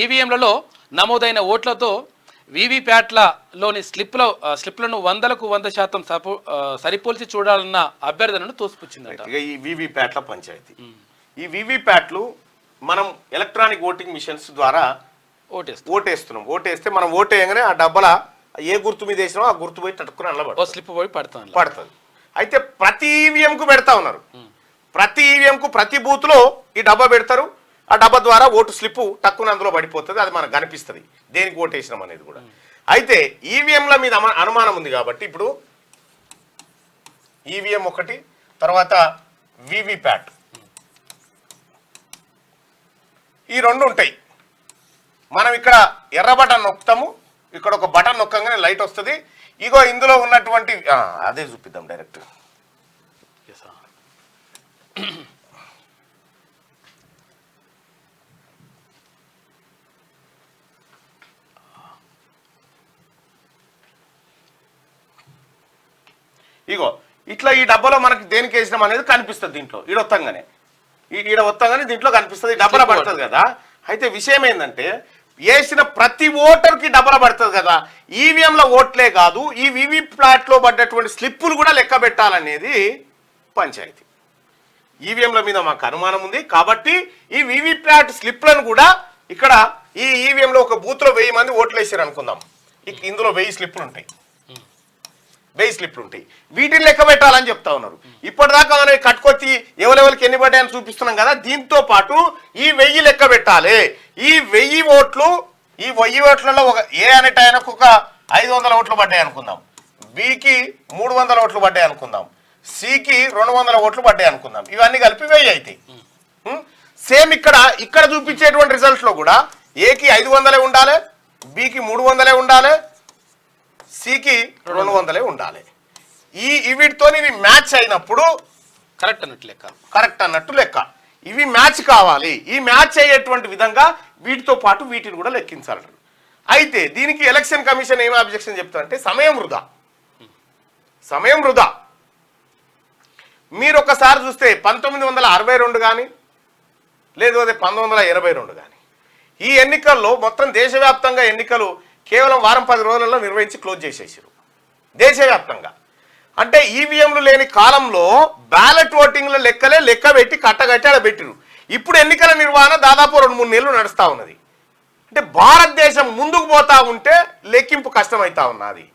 ఈవీఎంలలో నమోదైన ఓట్లతో వీవీప్యాట్లలోని స్లిప్లను 100% సరిపోల్చి చూడాలన్న అభ్యర్థనను తోసిపుచ్చిందట. ఈ వీవీప్యాట్ల పంచాయతీ. ఈ వీవీప్యాట్లు మనం ఎలక్ట్రానిక్ ఓటింగ్ మిషన్స్ ద్వారా ఓటేస్తున్నాం. ఓటేస్తే మనం ఓటేయగానే ఆ డబ్బల ఏ గుర్తు మీద వేసినా ఆ గుర్తు పోయి తట్టుకుని అలా స్లిప్ పోయి పడుతుంది. అయితే ప్రతి ఈవీఎంకు పెడతా ఉన్నారు. ప్రతి ఈవీఎంకు ప్రతి బూత్లో ఈ డబ్బా పెడతారు. ఆ డబ్బా ద్వారా ఓటు స్లిప్ టక్కున అందులో పడిపోతుంది. అది మనకు కనిపిస్తుంది దేనికి ఓటేసినాం అనేది కూడా. అయితే ఈవీఎంల మీద అనుమానం ఉంది కాబట్టి ఇప్పుడు ఈవీఎం ఒకటి, తర్వాత వీవీప్యాట్, ఈ రెండు ఉంటాయి. మనం ఇక్కడ ఎర్ర బటన్ నొక్కుతాము, ఇక్కడ ఒక బటన్ నొక్కగానే లైట్ వస్తుంది. ఇగో ఇందులో ఉన్నటువంటి అదే చూపిద్దాం డైరెక్ట్. ఇగో ఇట్లా ఈ డబ్బాలో మనకి దేనికి వేసినాం అనేది కనిపిస్తుంది. దీంట్లో ఈడ వస్తాగానే దీంట్లో కనిపిస్తుంది, డబ్బల పడుతుంది కదా. అయితే విషయం ఏంటంటే వేసిన ప్రతి ఓటర్కి డబ్బులు పడుతుంది కదా, ఈవీఎంల ఓట్లే కాదు ఈ వివిప్యాట్లో పడ్డటువంటి స్లిప్పులు కూడా లెక్క పెట్టాలనేది పంచాయతీ. ఈవీఎంల మీద మాకు అనుమానం ఉంది కాబట్టి ఈ వివిప్యాట్ స్లిప్లను కూడా ఇక్కడ ఈ ఈవీఎంలో ఒక బూత్లో 1000 మంది ఓట్లు వేసారు అనుకుందాం, ఇందులో 1000 స్లిప్పులు ఉంటాయి, 1000 స్లిప్లు ఉంటాయి, వీటిని లెక్క పెట్టాలని చెప్తా ఉన్నారు. ఇప్పటిదాకా మనం కట్టుకొచ్చి ఎవరెవరికి ఎన్ని పడ్డాయని చూపిస్తున్నాం కదా, దీంతో పాటు ఈ 1000 లెక్క పెట్టాలి. ఈ 1000 ఓట్లు, ఈ 1000 ఓట్లలో ఒక ఏ అనేట ఆయనకు ఒక 500 ఓట్లు పడ్డాయి అనుకుందాం, బికి 300 ఓట్లు పడ్డాయి అనుకుందాం, సికి 200 ఓట్లు పడ్డాయి అనుకుందాం, ఇవన్నీ కలిపి 1000 అవుతాయి. సేమ్ ఇక్కడ చూపించేటువంటి రిజల్ట్స్ లో కూడా ఏకి 500 ఉండాలి, బికి 300 ఉండాలి, సికి 200 ఉండాలి. వీటితో ఇవి మ్యాచ్ అయినప్పుడు కరెక్ట్ అన్నట్టు లెక్క. ఇవి మ్యాచ్ కావాలి, ఈ మ్యాచ్ అయ్యేటువంటి విధంగా వీటితో పాటు వీటిని కూడా లెక్కించాలి. అయితే దీనికి ఎలక్షన్ కమిషన్ ఏం అబ్జెక్షన్ చెప్తారంటే సమయం వృధా. మీరు ఒకసారి చూస్తే 1962 కానీ లేదు అదే 1922 కానీ ఈ ఎన్నికల్లో మొత్తం దేశవ్యాప్తంగా ఎన్నికలు కేవలం వారం 10 రోజులలో నిర్వహించి క్లోజ్ చేసేసారు దేశవ్యాప్తంగా. అంటే ఈవీఎంలు లేని కాలంలో బ్యాలెట్ ఓటింగ్ల లెక్క పెట్టి కట్టగట్టి అలా పెట్టిరు. ఇప్పుడు ఎన్నికల నిర్వహణ దాదాపు 2-3 నెలలు నడుస్తూ ఉన్నది. అంటే భారతదేశం ముందుకు పోతా ఉంటే లెక్కింపు కష్టమవుతా ఉన్నది.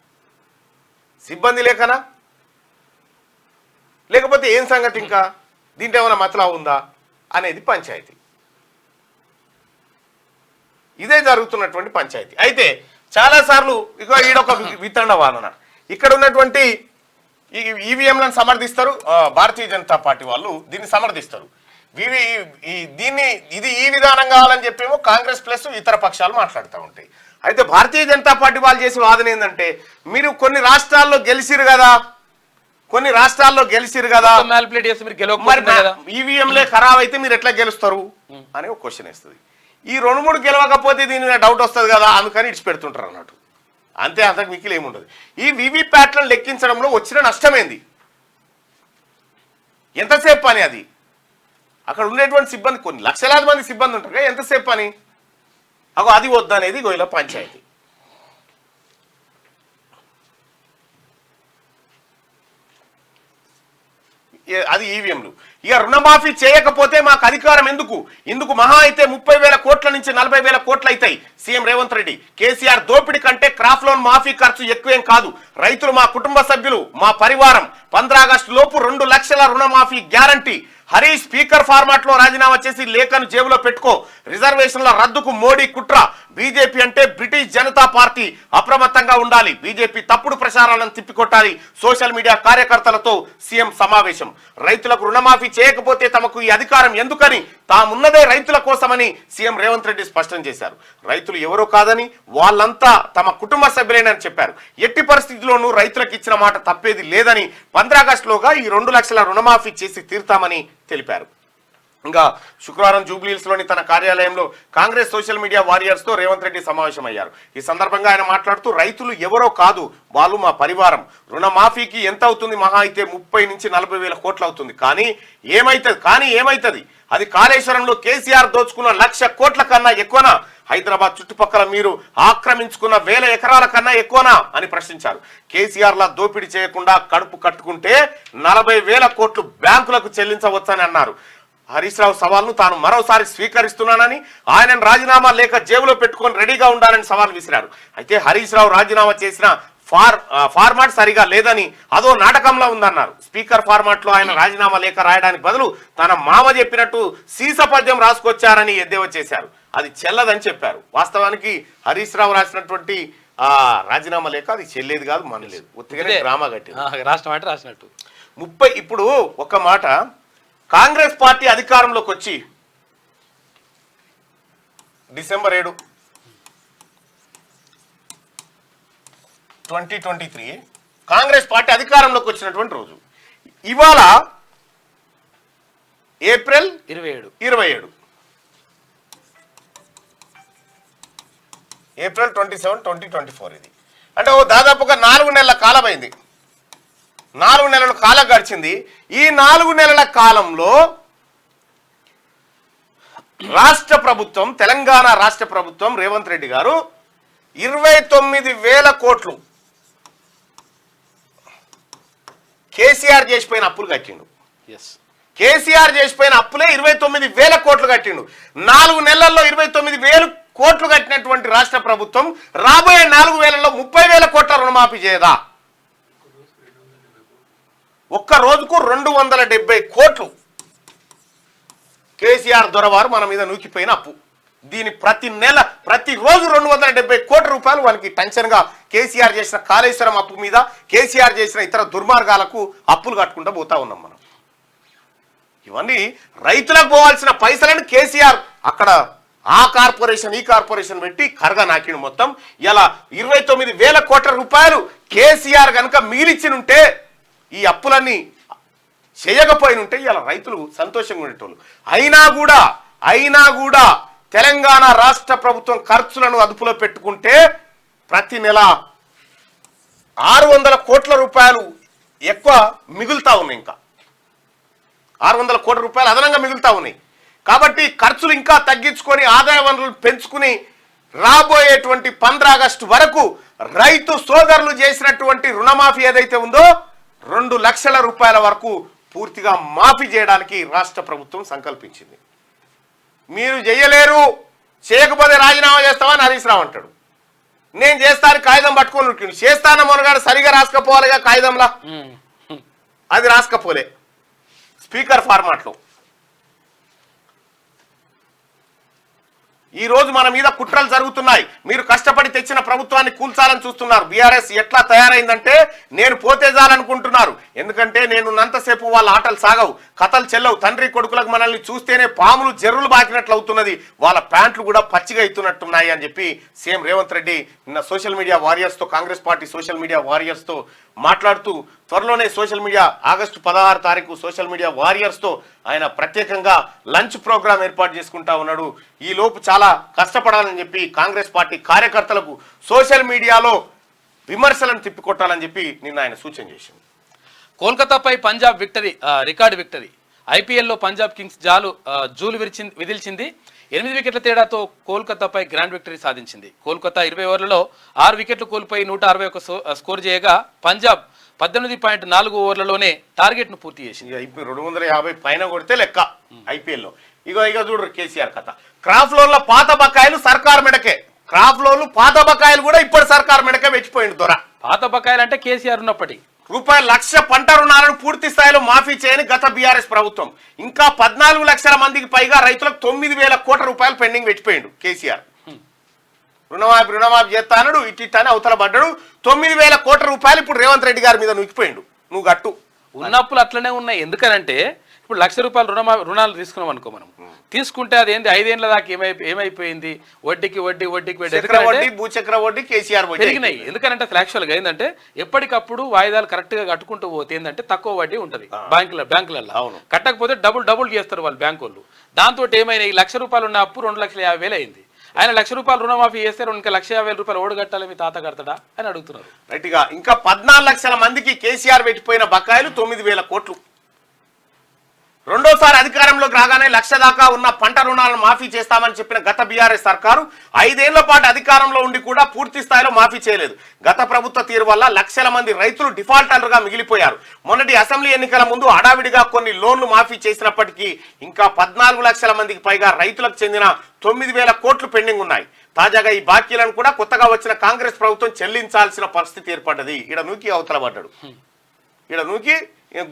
సిబ్బంది లేకనా లేకపోతే ఏం సంగతి, ఇంకా దీంట్లో ఏమైనా మతలా ఉందా అనేది పంచాయతీ. ఇదే జరుగుతున్నటువంటి పంచాయతీ. అయితే చాలాసార్లు ఇక ఈడొక వితండ వాదన, ఇక్కడ ఉన్నటువంటి ఈవీఎంలను సమర్థిస్తారు, భారతీయ జనతా పార్టీ వాళ్ళు దీన్ని సమర్థిస్తారు. ఇది ఈ విధానం కావాలని చెప్పేమో కాంగ్రెస్ ప్లస్ ఇతర పక్షాలు మాట్లాడుతూ ఉంటాయి. అయితే భారతీయ జనతా పార్టీ వాళ్ళు చేసే వాదన ఏంటంటే, మీరు కొన్ని రాష్ట్రాల్లో గెలిచిరు కదా, ఈవీఎంలే ఖరాబ్ అయితే మీరు ఎట్లా గెలుస్తారు అని ఒక క్వశ్చన్ వేస్తుంది. ఈ 2-3 గెలవకపోతే దీని మీద డౌట్ వస్తుంది కదా, అందుకని ఇడిచి పెడుతుంటారు అన్నట్టు. అంతే, అంతకు మిక్కిలి ఏముండదు. ఈ వివిప్యాట్లను లెక్కించడంలో వచ్చిన నష్టమేంది, ఎంతసేపు పని అది? అక్కడ ఉండేటువంటి సిబ్బంది కొన్ని లక్షలాది మంది సిబ్బంది ఉంటారు కదా, ఎంతసేపు పని? అది వద్దనేది గోయిల పంచాయతీ. అది ఈవీఎంలు. ఇక రుణమాఫీ చేయకపోతే మాకు అధికారం ఇందుకు మహా అయితే 30,000 కోట్ల నుంచి 40,000 కోట్లు అవుతాయి. సీఎం రేవంత్ రెడ్డి, కేసీఆర్ దోపిడి కంటే క్రాప్ లోన్ మాఫీ ఖర్చు ఎక్కువేం కాదు. రైతులు మా కుటుంబ సభ్యులు, మా పరివారం. 15 ఆగస్టు లోపు 2 లక్షల రుణమాఫీ గ్యారంటీ. హరీష్ స్పీకర్ ఫార్మాట్ లో రాజీనామా చేసి లేఖను జేబులో పెట్టుకో. రిజర్వేషన్ల రద్దుకు మోడీ కుట్ర. బీజేపీ అంటే బ్రిటిష్ జనతా పార్టీ, అప్రమత్తంగా ఉండాలి. బీజేపీ తప్పుడు ప్రచారాలను తిప్పికొట్టాలి. సోషల్ మీడియా కార్యకర్తలతో సీఎం సమావేశం. రైతులకు రుణమాఫీ చేయకపోతే తమకు ఈ అధికారం ఎందుకని, తామున్నదే రైతుల కోసమని సీఎం రేవంత్ రెడ్డి స్పష్టం చేశారు. రైతులు ఎవరో కాదని, వాళ్ళంతా తమ కుటుంబ సభ్యులేనని చెప్పారు. ఎట్టి పరిస్థితుల్లోనూ రైతులకు ఇచ్చిన మాట తప్పేది లేదని 15 ఆగస్టులోగా ఈ 2 లక్షల రుణమాఫీ చేసి తీరుతామని తెలిపారు. ఇంకా శుక్రవారం జూబ్లీహిల్స్ లోని తన కార్యాలయంలో కాంగ్రెస్ సోషల్ మీడియా వారియర్స్ తో రేవంత్ రెడ్డి సమావేశమయ్యారు. ఈ సందర్భంగా ఆయన మాట్లాడుతూ, రైతులు ఎవరో కాదు, వాళ్ళు మా పరివారం. రుణమాఫీకి ఎంత అవుతుంది? మహా అయితే 30 నుంచి 40,000 కోట్లు అవుతుంది. కానీ ఏమైతుంది? అది కాళేశ్వరంలో కేసీఆర్ దోచుకున్న 1,00,000 కోట్ల కన్నా ఎక్కువనా? హైదరాబాద్ చుట్టుపక్కల మీరు ఆక్రమించుకున్న 1000 ఎకరాల కన్నా ఎక్కువనా అని ప్రశ్నించారు. కేసీఆర్ లా దోపిడీ చేయకుండా కడుపు కట్టుకుంటే 40,000 కోట్లు బ్యాంకులకు చెల్లించవచ్చని అన్నారు. హరీష్ రావు సవాల్ను తాను మరోసారి స్వీకరిస్తున్నానని, ఆయనను రాజీనామా లేఖ జేబులో పెట్టుకొని రెడీగా ఉండాలని సవాల్ విసిరారు. అయితే హరీష్ రావు రాజీనామా చేసిన ఫార్మాట్ సరిగా లేదని, అదో నాటకంలో ఉందన్నారు. స్పీకర్ ఫార్మాట్ లో ఆయన రాజీనామా లేఖ రాయడానికి బదులు తన మామ చెప్పినట్టు సీసపద్యం రాసుకొచ్చారని ఎద్దేవా చేశారు. అది చెల్లదని చెప్పారు. వాస్తవానికి హరీష్ రావు రాసినటువంటి రాజీనామా లేఖ అది చెల్లేది కాదు, మనలేదు, ఉత్తిగానే డ్రామా కట్టి రాసినట్టు. ఇప్పుడు ఒక మాట, కాంగ్రెస్ పార్టీ అధికారంలోకి వచ్చి డిసెంబర్ 7, 2023 కాంగ్రెస్ పార్టీ అధికారంలోకి వచ్చినటువంటి రోజు. ఇవాళ ఏప్రిల్ 27 ఏప్రిల్ 27, 2024. ఇది అంటే దాదాపుగా 4 నెలల కాలం అయింది. 4 నెలల కాలం గడిచింది. ఈ 4 నెలల కాలంలో రాష్ట్ర ప్రభుత్వం, తెలంగాణ రాష్ట్ర ప్రభుత్వం రేవంత్ రెడ్డి గారు 29,000 కోట్లు కేసీఆర్ చేసిపోయిన అప్పులు కట్టిండు. కేసీఆర్ చేసిపోయిన అప్పులే 29,000 కోట్లు కట్టిండు. 4 నెలల్లో 29,000 కోట్లు కట్టినటువంటి రాష్ట్ర ప్రభుత్వం రాబోయే 4 నెలల్లో 30,000 కోట్ల రుణమాఫీ చేయదా? ఒక్క రోజుకు 270 కోట్లు కేసీఆర్ దొరవారు మన మీద నూకిపోయిన అప్పు. దీని ప్రతిరోజు 270 కోట్ల రూపాయలు వాళ్ళకి టెన్షన్గా కేసీఆర్ చేసిన కాళేశ్వరం అప్పు మీద, కేసీఆర్ చేసిన ఇతర దుర్మార్గాలకు అప్పులు కట్టుకుంటూ పోతా ఉన్నాం మనం. ఇవన్నీ రైతులకు పోవాల్సిన పైసలను కేసీఆర్ అక్కడ ఆ కార్పొరేషన్ ఈ కార్పొరేషన్ పెట్టి కరగా నాకిండు మొత్తం. ఇలా 29,000 కోట్ల రూపాయలు కేసీఆర్ కనుక మిగిలిచ్చినుంటే, ఈ అప్పులన్నీ చేయకపోయినుంటే ఇలా రైతులు సంతోషంగా ఉండేటోళ్ళు. అయినా కూడా తెలంగాణ రాష్ట్ర ప్రభుత్వం ఖర్చులను అదుపులో పెట్టుకుంటే ప్రతి నెల 600 కోట్ల రూపాయలు ఎక్కువ మిగులుతా ఉన్నాయి. ఇంకా 600 కోట్ల రూపాయలు అదనంగా మిగులుతా ఉన్నాయి. కాబట్టి ఖర్చులు ఇంకా తగ్గించుకొని ఆదాయ వనరులు పెంచుకుని రాబోయేటువంటి 15 ఆగస్టు వరకు రైతు సోదరులు చేసినటువంటి రుణమాఫీ ఏదైతే ఉందో 2 లక్షల రూపాయల వరకు పూర్తిగా మాఫీ చేయడానికి రాష్ట్ర ప్రభుత్వం సంకల్పించింది. మీరు చేయలేరు, చేయకపోతే రాజీనామా చేస్తామని హరీష్ రావు అంటాడు. నేను చేస్తాను కాగితం పట్టుకొని ఉట్టిండు. చేస్తాన మొనగాడు సరిగా రాసుకపోవాలిగా కాగితంలా, అది రాసుకపోలే స్పీకర్ ఫార్మాట్లో. ఈ రోజు మన మీద కుట్రలు జరుగుతున్నాయి. మీరు కష్టపడి తెచ్చిన ప్రభుత్వాన్ని కూల్చాలని చూస్తున్నారు. బీఆర్ఎస్ ఎట్లా తయారైందంటే నేను పోతే చాలనుకుంటున్నారు. ఎందుకంటే నేనున్నంతసేపు వాళ్ళ ఆటలు సాగవు, కథలు చెల్లవు. తండ్రి కొడుకులకు మనల్ని చూస్తేనే పాములు జర్రులు బాకినట్లు అవుతున్నది, వాళ్ళ ప్యాంట్లు కూడా పచ్చిగా అవుతున్నట్టున్నాయి అని చెప్పి సీఎం రేవంత్ రెడ్డి నిన్న సోషల్ మీడియా వారియర్స్తో, కాంగ్రెస్ పార్టీ సోషల్ మీడియా వారియర్స్తో మాట్లాడుతూ త్వరలోనే సోషల్ మీడియా ఆగస్టు 16 తారీఖు సోషల్ మీడియా వారియర్స్తో ఆయన ప్రత్యేకంగా లంచ్ ప్రోగ్రాం ఏర్పాటు చేసుకుంటా ఉన్నాడు. ఈ లోపు చాలా కష్టపడాలని చెప్పి కాంగ్రెస్ పార్టీ కార్యకర్తలకు సోషల్ మీడియాలో విమర్శలను తిప్పికొట్టాలని చెప్పి నిన్న ఆయన సూచన చేసింది. కోల్కతాపై పంజాబ్ రికార్డు విక్టరీ. ఐపీఎల్లో పంజాబ్ కింగ్స్ జూలు విదిల్చింది. 8 వికెట్ల తేడాతో కోల్కతాపై గ్రాండ్ విక్టరీ సాధించింది. కోల్కతా 20 ఓవర్లలో 6 వికెట్లు కోల్పోయి 161 స్కోర్ చేయగా పంజాబ్ 18.4 ఓవర్లలోనే టార్గెట్ ను పూర్తి చేసింది. 250 పైన కొడితే లెక్క ఐపీఎల్లో. ఇక చూడరు కేసీఆర్ కథ. క్రాఫ్ లోన్ల పాత బకాయిలు సర్కార్ మెడకే. క్రాఫ్ లోన్లు పాత బకాయిలు కూడా ఇప్పుడు సర్కార్ మెడకే వెచ్చిపోయింది దొర. పాత బకాయిలు అంటే కేసీఆర్ ఉన్నప్పటి ₹1,00,000 పంట రుణాలను పూర్తి స్థాయిలో మాఫీ చేయని గత బీఆర్ఎస్ ప్రభుత్వం. ఇంకా 14 లక్షల మందికి పైగా రైతులకు 9,000 కోట్ల రూపాయలు పెండింగ్ పెట్టిపోయిండు కేసీఆర్. రుణమాఫీ చేస్తా అన్నాడు, ఇట్టాని అవతల పడ్డాడు. 9,000 కోట్ల రూపాయలు ఇప్పుడు రేవంత్ రెడ్డి గారి మీద నూకిపోయిండు. నువ్వు గట్టు ఉన్నప్పులు అట్లనే ఉన్నాయి. ఎందుకనంటే ఇప్పుడు ₹1,00,000 రుణాలు తీసుకున్నాం అనుకో, మనం తీసుకుంటే అది ఏంది 5 ఏళ్ల దాకా ఏమైపోయింది, వడ్డీకి భూచక్ర వడ్డీ కేసీఆర్ పెరిగినాయి. ఎందుకంటే యాక్చువల్గా ఏంటంటే ఎప్పటికప్పుడు వాయిదాలు కరెక్ట్ గా కట్టుకుంటూ పోతే ఏంటంటే తక్కువ వడ్డీ ఉంటుంది బ్యాంకులలో. కట్టకపోతే డబుల్ చేస్తారు వాళ్ళు బ్యాంకు వాళ్ళు. దాంతో ఏమైనా ₹1,00,000 ఉన్న అప్పు 2,50,000 అయింది. ఆయన ₹1,00,000 రుణమాఫీ చేస్తే 2,50,000 ఓడి కట్టాలి, మీ తాత కడతాడా అని అడుగుతున్నారు. రైట్గా ఇంకా 14 లక్షల మందికి కేసీఆర్ పెట్టిపోయిన బకాయిలు 9,000 కోట్లు. రెండోసారి అధికారంలోకి రాగానే 1,00,000 దాకా ఉన్న పంట రుణాలను మాఫీ చేస్తామని చెప్పిన గత బీఆర్ఎస్ సర్కారు 5 ఏళ్ల పాటు అధికారంలో ఉండి కూడా పూర్తి స్థాయిలో మాఫీ చేయలేదు. గత ప్రభుత్వ తీరు వల్ల లక్షల మంది రైతులు డిఫాల్టర్లుగా మిగిలిపోయారు. మొన్నటి అసెంబ్లీ ఎన్నికల ముందు హడావిడిగా కొన్ని లోన్లు మాఫీ చేసినప్పటికీ ఇంకా 14 లక్షల మందికి పైగా రైతులకు చెందిన 9,000 కోట్లు పెండింగ్ ఉన్నాయి. తాజాగా ఈ బాకీలను కూడా కొత్తగా వచ్చిన కాంగ్రెస్ ప్రభుత్వం చెల్లించాల్సిన పరిస్థితి ఏర్పడ్డది. ఈడ నూకి అవతల పడ్డాడు. ఈడ నూకి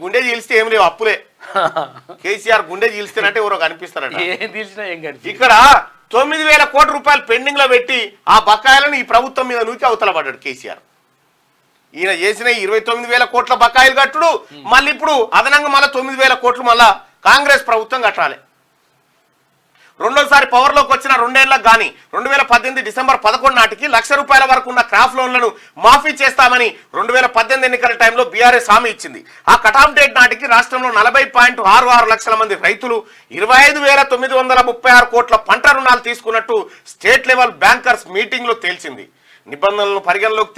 గుండె చీలిస్తే ఏం లేవు అప్పులే. కేసీఆర్ గుండె చీలిస్తేనంటే ఎవరో కనిపిస్తారట. ఇక్కడ 9,000 కోట్ల రూపాయలు పెండింగ్ లో పెట్టి ఆ బకాయిలను ఈ ప్రభుత్వం మీద నూకి అవతల పడ్డాడు కేసీఆర్. ఈయన చేసిన 29,000 కోట్ల బకాయిలు కట్టుడు, మళ్ళీ ఇప్పుడు అదనంగా మళ్ళీ 9,000 కోట్లు మళ్ళా కాంగ్రెస్ ప్రభుత్వం కట్టాలి. రెండోసారి పవర్లోకి వచ్చిన 2 ఏళ్లకు గానీ 2018 డిసెంబర్ 11 నాటికి ₹1,00,000 వరకు ఉన్న క్రాఫ్ లోన్లను మాఫీ చేస్తామని 2018 ఎన్నికల టైంలో బీఆర్ఎస్ హామీ ఇచ్చింది. ఆ కటాఫ్ డేట్ నాటికి రాష్ట్రంలో 40.66 లక్షల మంది రైతులు 25,936 కోట్ల పంట రుణాలు తీసుకున్నట్టు స్టేట్ లెవెల్ బ్యాంకర్స్ మీటింగ్ లో తేల్చింది. నిబంధనలను పరిగణలోకి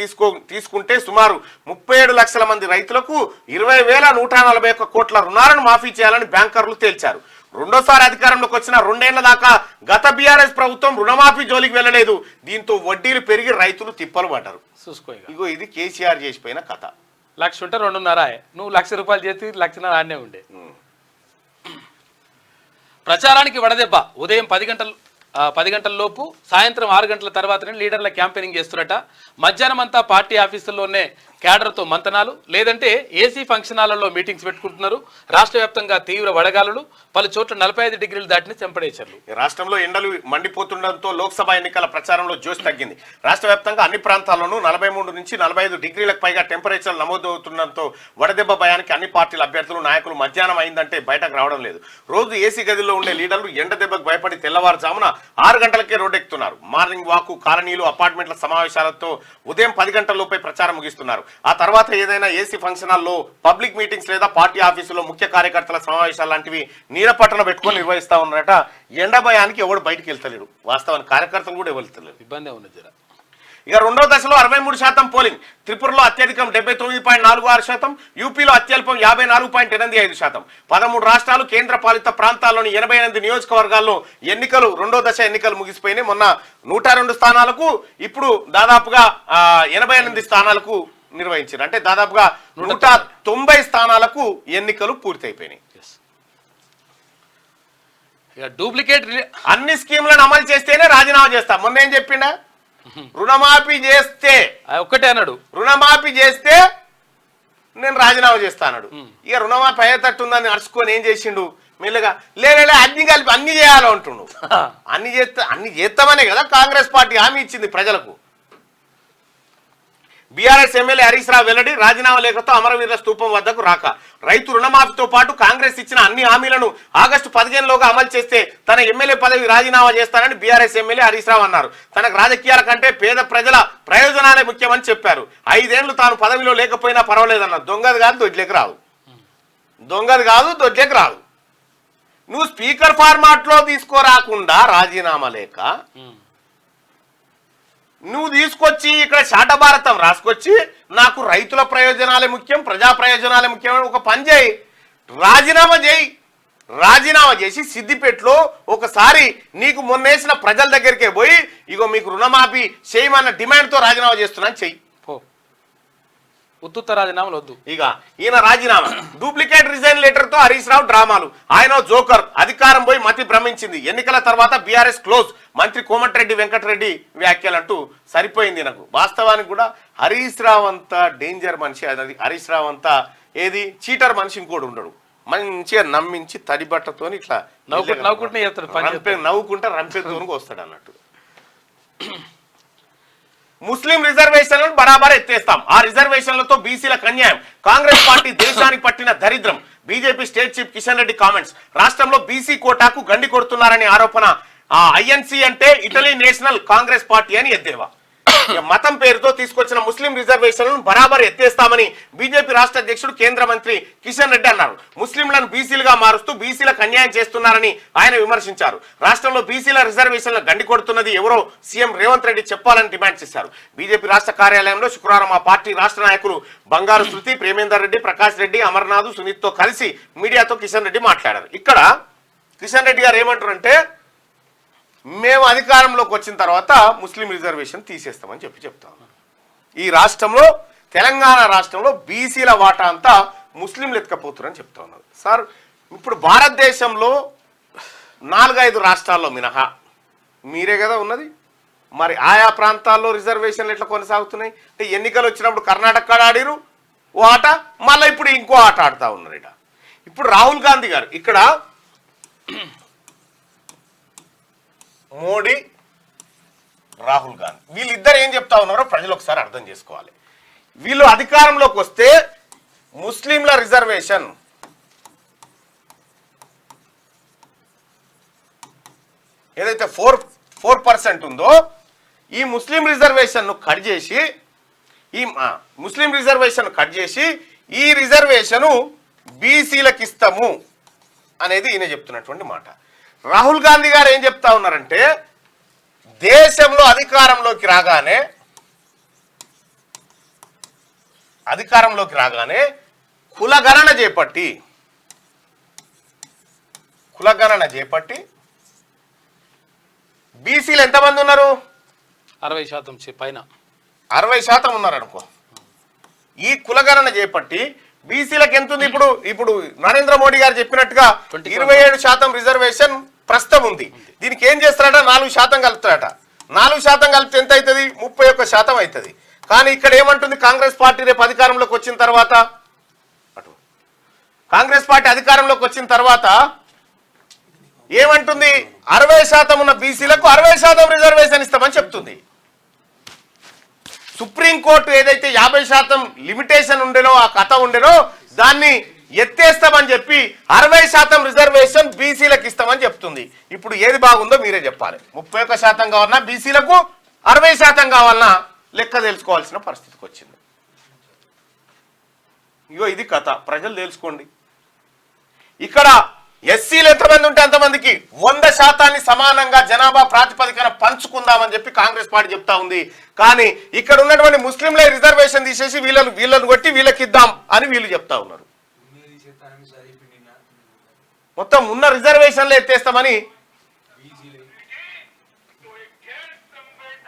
తీసుకుంటే సుమారు 37 లక్షల మంది రైతులకు 20,141 కోట్ల రుణాలను మాఫీ చేయాలని బ్యాంకర్లు తేల్చారు. రెండోసారి అధికారంలోకి వచ్చిన 2 ఏళ్ల దాకా గత బీఆర్ఎస్ ప్రభుత్వం రుణమాఫీ జోలికి వెళ్ళలేదు. దీంతో వడ్డీలు పెరిగి రైతులు తిప్పలు పడ్డారు. చూసుకో ఇగో ఇది కేసీఆర్ చేసిపోయిన కథ. 1,00,000 ఉంటే 2.5 నువ్వు 1,00,000 రూపాయలు చేసి 1,00,000 ఆడనే ఉండే. ప్రచారానికి వడదెబ్బ. ఉదయం 10 గంటల లోపు సాయంత్రం 6 గంటల తర్వాతనే లీడర్ల క్యాంపెయినింగ్ చేస్తున్నట. మధ్యాహ్నం అంతా పార్టీ ఆఫీసుల్లోనే క్యాడర్తో మంతనాలు, లేదంటే ఏసీ ఫంక్షన్ హాల్లో మీటింగ్స్ పెట్టుకుంటున్నారు. రాష్ట్ర వ్యాప్తంగా తీవ్ర వడగాలులు, పలు చోట్ల 45 డిగ్రీలు దాటిన చెంపడేచర్లు. రాష్ట్రంలో ఎండలు మండిపోతుండటంతో లోక్సభ ఎన్నికల ప్రచారంలో జోష్ తగ్గింది. రాష్ట్ర వ్యాప్తంగా అన్ని ప్రాంతాల్లోనూ 43 నుంచి 45 డిగ్రీలకు పైగా టెంపరేచర్ నమోదవుతుండటంతో వడదెబ్బ భయానికి అన్ని పార్టీల అభ్యర్థులు నాయకులు మధ్యాహ్నం అయిందంటే బయటకు రావడం లేదు. రోజు ఏసీ గదిలో ఉండే లీడర్లు ఎండ దెబ్బకు భయపడి తెల్లవారుజామున 6 గంటలకే రోడ్డెక్కుతున్నారు. మార్నింగ్ వాక్, కాలనీలు, అపార్ట్మెంట్ల సమావేశాలతో ఉదయం 10 గంటల లోపే ప్రచారం ముగిస్తున్నారు. ఆ తర్వాత ఏదైనా ఏసీ ఫంక్షన్ హాల్లో పబ్లిక్ మీటింగ్స్ లేదా పార్టీ ఆఫీసులో ముఖ్య కార్యకర్తల సమావేశాలు లాంటివి నీడపట్టణ పెట్టుకొని నిర్వహిస్తా ఉన్నారట. ఎండ భయానికి ఎవడు బయటికి వెళ్తలేడు. వాస్తవానికి కార్యకర్తలు కూడా వెళ్తలేరు. ఇబ్బంది ఉన్నది జర. ఇక రెండో దశలో 63% పోలింగ్. త్రిపురలో అత్యధికం 79.46%, యూపీలో అత్యల్పం 54.85%. 13 రాష్ట్రాలు, కేంద్ర పాలిత ప్రాంతాల్లోని 88 నియోజకవర్గాల్లో ఎన్నికలు, రెండో దశ ఎన్నికలు ముగిసిపోయినాయి. మొన్న 102 స్థానాలకు, ఇప్పుడు దాదాపుగా 88 స్థానాలకు నిర్వహించారు. అంటే దాదాపుగా 190 స్థానాలకు ఎన్నికలు పూర్తయిపోయినాయి. డూప్లికేట్ అన్ని స్కీమ్లను అమలు చేస్తేనే రాజీనామా చేస్తా. మొన్న ఏం చెప్పిండా? రుణమాఫీ చేస్తే ఒక్కటే అన్నాడు, రుణమాఫీ చేస్తే నేను రాజీనామా చేస్తా అన్నాడు. ఇక రుణమాఫీ అయ్యేటట్టుందని నడుచుకొని ఏం చేసిండు? మెల్లగా లేలే అన్ని కలిపి అన్ని చేయాలంటుండు. అన్ని చేస్తామనే కదా కాంగ్రెస్ పార్టీ హామీ ఇచ్చింది ప్రజలకు. బీఆర్ఎస్ ఎమ్మెల్యే హరీష్ రావు వెల్లడి. రాజీనామా లేఖతో అమరవీరుల స్తూపం వద్దకు రాక. రైతు రుణమాఫీతో పాటు కాంగ్రెస్ ఇచ్చిన అన్ని హామీలను ఆగస్టు 15లోగా అమలు చేస్తే తన ఎమ్మెల్యే పదవి రాజీనామా చేస్తానని బీఆర్ఎస్ ఎమ్మెల్యే హరీష్ రావు అన్నారు. తనకు రాజకీయాల కంటే పేద ప్రజల ప్రయోజనాలే ముఖ్యమని చెప్పారు. 5 ఏళ్లు తాను పదవిలో లేకపోయినా పర్వాలేదన్నారు. దొంగది కాదు దొడ్లేకి రాదు, దొంగది కాదు దొడ్లేకి రాదు. నువ్వు స్పీకర్ ఫార్మాట్ లో తీసుకోరాకుండా రాజీనామా లేక నువ్వు తీసుకొచ్చి ఇక్కడ శాటభారతం రాసుకొచ్చి నాకు రైతుల ప్రయోజనాలే ముఖ్యం, ప్రజా ప్రయోజనాలే ముఖ్యం. ఒక పని చేయి, రాజీనామా చేయి. రాజీనామా చేసి సిద్దిపేటలో ఒకసారి నీకు మొన్నేసిన ప్రజల దగ్గరికే పోయి ఇగో మీకు రుణమాఫీ చేయమన్న డిమాండ్తో రాజీనామా చేస్తున్నాను చెయ్యి. ఉత్తుత్త రాజీనామాలు వద్దు. ఇక ఈయన రాజీనామా, డూప్లికేట్ రిజైన్ లెటర్ తో హరీష్ రావు డ్రామాలు. ఆయన జోకర్, అధికారం పోయి మతి భ్రమించింది. ఎన్నికల తర్వాత బీఆర్ఎస్ క్లోజ్. మంత్రి కోమటిరెడ్డి వెంకటరెడ్డి వ్యాఖ్యలు అంటూ సరిపోయింది నాకు. వాస్తవానికి కూడా హరీష్ రావు అంతా డేంజర్ మనిషి. అది హరీష్ రావు అంతా ఏది చీటర్ మనిషి ఇంకోటి ఉండడు. మంచిగా నమ్మించి తడిబట్టతో ఇట్లా నవ్వుకుంటా రంపేతోనికి వస్తాడు అన్నట్టు. ముస్లిం రిజర్వేషన్లను బరాబర్ ఎత్తేస్తాం. ఆ రిజర్వేషన్లతో బీసీలకు అన్యాయం. కాంగ్రెస్ పార్టీ దేశానికి పట్టిన దరిద్రం. BJP state chief Kishan Reddy comments. రాష్ట్రంలో బీసీ కోటాకు గండి కొడుతున్నారనే ఆరోపణ. ఐఎన్సీ అంటే ఇటలీ నేషనల్ కాంగ్రెస్ పార్టీ అని ఎద్దేవా. మతం పేరుతో తీసుకొచ్చిన ముస్లిం రిజర్వేషన్లను బరాబర్ ఎత్తేస్తామని బీజేపీ రాష్ట్ర అధ్యక్షుడు కేంద్ర మంత్రి కిషన్ రెడ్డి అన్నారు. ముస్లింలను బీసీలుగా మారుస్తూ బీసీలకు అన్యాయం చేస్తున్నారని ఆయన విమర్శించారు. రాష్ట్రంలో బీసీల రిజర్వేషన్ల గండి కొడుతున్నది ఎవరో సీఎం రేవంత్ రెడ్డి చెప్పాలని డిమాండ్ చేశారు. బీజేపీ రాష్ట్ర కార్యాలయంలో శుక్రవారం ఆ పార్టీ రాష్ట్ర నాయకులు బంగారు శృతి, ప్రేమేందర్ రెడ్డి, ప్రకాష్ రెడ్డి, అమర్నాథ్, సునీత్తో కలిసి మీడియాతో కిషన్ రెడ్డి మాట్లాడారు. ఇక్కడ కిషన్ రెడ్డి గారు ఏమంటారంటే, మేము అధికారంలోకి వచ్చిన తర్వాత ముస్లిం రిజర్వేషన్ తీసేస్తామని చెప్తా ఉన్నాం. ఈ రాష్ట్రంలో, తెలంగాణ రాష్ట్రంలో బీసీల వాటా అంతా ముస్లింలు ఎత్తుకపోతున్నారని చెప్తా ఉన్నారు. సార్, ఇప్పుడు భారతదేశంలో 4-5 రాష్ట్రాల్లో మినహా మీరే కదా ఉన్నది. మరి ఆయా ప్రాంతాల్లో రిజర్వేషన్లు ఎట్లా కొనసాగుతున్నాయి అంటే, ఎన్నికలు వచ్చినప్పుడు కర్ణాటక ఆడిరు ఓ ఆట, మళ్ళీ ఇప్పుడు ఇంకో ఆట ఆడుతూ ఉన్నారు. ఇప్పుడు రాహుల్ గాంధీ గారు ఇక్కడ మోడీ, రాహుల్ గాంధీ వీళ్ళిద్దరు ఏం చెప్తా ఉన్నారో ప్రజలు ఒకసారి అర్థం చేసుకోవాలి. వీళ్ళు అధికారంలోకి వస్తే ముస్లింల రిజర్వేషన్ ఏదైతే 4% ఉందో ఈ ముస్లిం రిజర్వేషన్ కట్ చేసి ఈ రిజర్వేషన్ బీసీలకు ఇస్తాము అనేది ఈయన చెప్తున్నటువంటి మాట. రాహుల్ గాంధీ గారు ఏం చెప్తా ఉన్నారంటే, దేశంలో అధికారంలోకి కులగణన కులగణన చేపట్టి బీసీలు ఎంతమంది ఉన్నారు? 60% పైన 60% ఉన్నారు అనుకో. ఈ కులగణన చేపట్టి బీసీలకు ఎంత ఉంది? ఇప్పుడు నరేంద్ర మోడీ గారు చెప్పినట్టుగా 27% రిజర్వేషన్ ప్రస్తుతం ఉంది. దీనికి ఏం చేస్తారట? 4% కలుపుతారట. 4% కలిపితే ఎంత అవుతుంది? 31% అవుతుంది. కానీ ఇక్కడ ఏమంటుంది కాంగ్రెస్ పార్టీ రేపు అధికారంలోకి వచ్చిన తర్వాత, కాంగ్రెస్ పార్టీ అధికారంలోకి వచ్చిన తర్వాత ఏమంటుంది? 60% ఉన్న బీసీలకు 60% రిజర్వేషన్ ఇస్తామని చెప్తుంది. సుప్రీంకోర్టు ఏదైతే 50% లిమిటేషన్ ఉండేనో, ఆ కథ ఉండేనో, దాన్ని ఎత్తేస్తామని చెప్పి 60% రిజర్వేషన్ బీసీలకు ఇస్తామని చెప్తుంది. ఇప్పుడు ఏది బాగుందో మీరే చెప్పాలి. 31% కావాలన్నా బీసీలకు, 60% కావాలన్నా లెక్క తెలుసుకోవాల్సిన పరిస్థితికి వచ్చింది. ఇగో ఇది కథ, ప్రజలు తెలుసుకోండి. ఇక్కడ ఎస్సీలు ఎంతమంది ఉంటే అంతమందికి 100% సమానంగా జనాభా ప్రాతిపదికన పంచుకుందామని చెప్పి కాంగ్రెస్ పార్టీ చెప్తా ఉంది. కానీ ఇక్కడ ఉన్నటువంటి ముస్లింలే రిజర్వేషన్ తీసేసి వీళ్ళను కొట్టి వీళ్ళకి ఇద్దాం అని వీళ్ళు చెప్తా ఉన్నారు. మొత్తం ఉన్న రిజర్వేషన్లు ఎత్తేస్తామని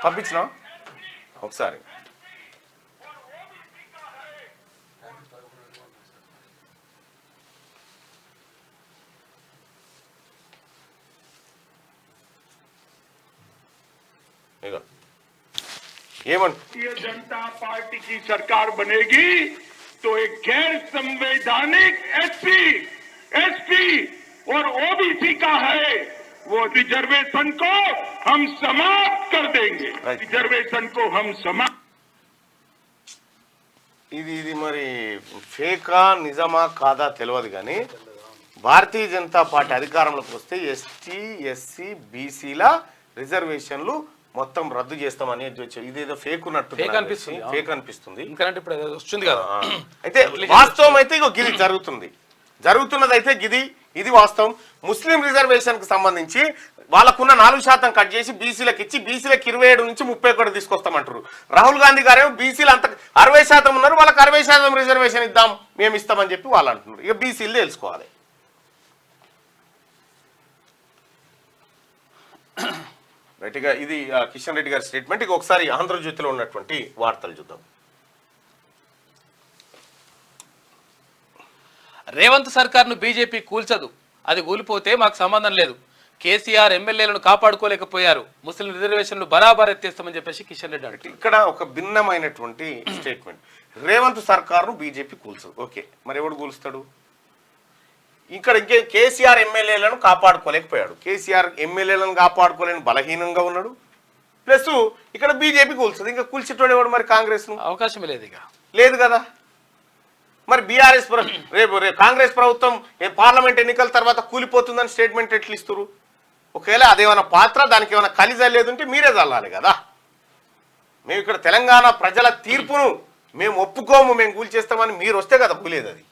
పంపించిన ఒకసారి. भारतीय जनता पार्टी की सरकार बनेगी तो एक गैर संवैधानिक एसपी और ओबीसी का है वो रिजर्वेशन को हम समाप्त कर देंगे. रिजर्वेशन को हम समाप्त. ఇది మరి ఫేకా నిజమా కాదా తెలియదు. కానీ భారతీయ జనతా పార్టీ అధికారంలోకి వస్తే ఎస్టీ ఎస్సీ బీసీల రిజర్వేషన్లు మొత్తం రద్దు చేస్తామని ఇదేదో ఫేక్ ఉన్నట్టు ఫేక్ అనిపిస్తుంది. అయితే వాస్తవం అయితే ఇగో గిది జరుగుతున్నది అయితే ఇది వాస్తవం. ముస్లిం రిజర్వేషన్ కి సంబంధించి వాళ్ళకున్న 4% కట్ చేసి బీసీలకు ఇచ్చి బీసీలకు 27 నుంచి 31 తీసుకొస్తామంటారు. రాహుల్ గాంధీ గారేమో బీసీలు అంత 60% ఉన్నారు, వాళ్ళకి 60% రిజర్వేషన్ ఇద్దాం, మేము ఇస్తామని చెప్పి వాళ్ళు అంటున్నారు. ఇక బీసీలు తెలుసుకోవాలి. రైట్గా ఇది కిషన్ రెడ్డి గారి స్టేట్మెంట్. ఇక ఒకసారి ఆంధ్రజ్యోతిలో ఉన్నటువంటి వార్తలు చూద్దాం. రేవంత్ సర్కార్ను బీజేపీ కూల్చదు, అది కూలిపోతే మాకు సంబంధం లేదు. కేసీఆర్ ఎమ్మెల్యేలను కాపాడుకోలేకపోయారు, ముస్లిం రిజర్వేషన్లు బరాబర్ ఎత్తేస్తామని చెప్పేసి కిషన్ రెడ్డి అంటారు. ఇక్కడ ఒక భిన్నమైనటువంటి స్టేట్మెంట్. రేవంత్ సర్కార్ను బీజేపీ కూల్చదు. ఓకే, మరి ఎవడు కూలుస్తాడు? ఇక్కడ ఇంకే కేసీఆర్ ఎమ్మెల్యేలను కాపాడుకోలేకపోయాడు. కేసీఆర్ ఎమ్మెల్యేలను కాపాడుకోలేని బలహీనంగా ఉన్నాడు. ప్లస్ ఇక్కడ బీజేపీ కూల్చదు. ఇంకా కూల్చేటోడు ఎవడు మరి? కాంగ్రెస్ అవకాశమే లేదు, ఇక లేదు కదా. మరి బీఆర్ఎస్ రేపు కాంగ్రెస్ ప్రభుత్వం పార్లమెంట్ ఎన్నికల తర్వాత కూలిపోతుందని స్టేట్మెంట్ ఎట్లు ఇస్తారు? ఒకవేళ అదేమైనా పాత్ర, దానికి ఏమైనా కలిజా లేదుంటే మీరే చల్లాలి కదా. మేము ఇక్కడ తెలంగాణ ప్రజల తీర్పును మేము ఒప్పుకోము, మేము కూల్చేస్తామని మీరు వస్తే కదా కూలేదు. అది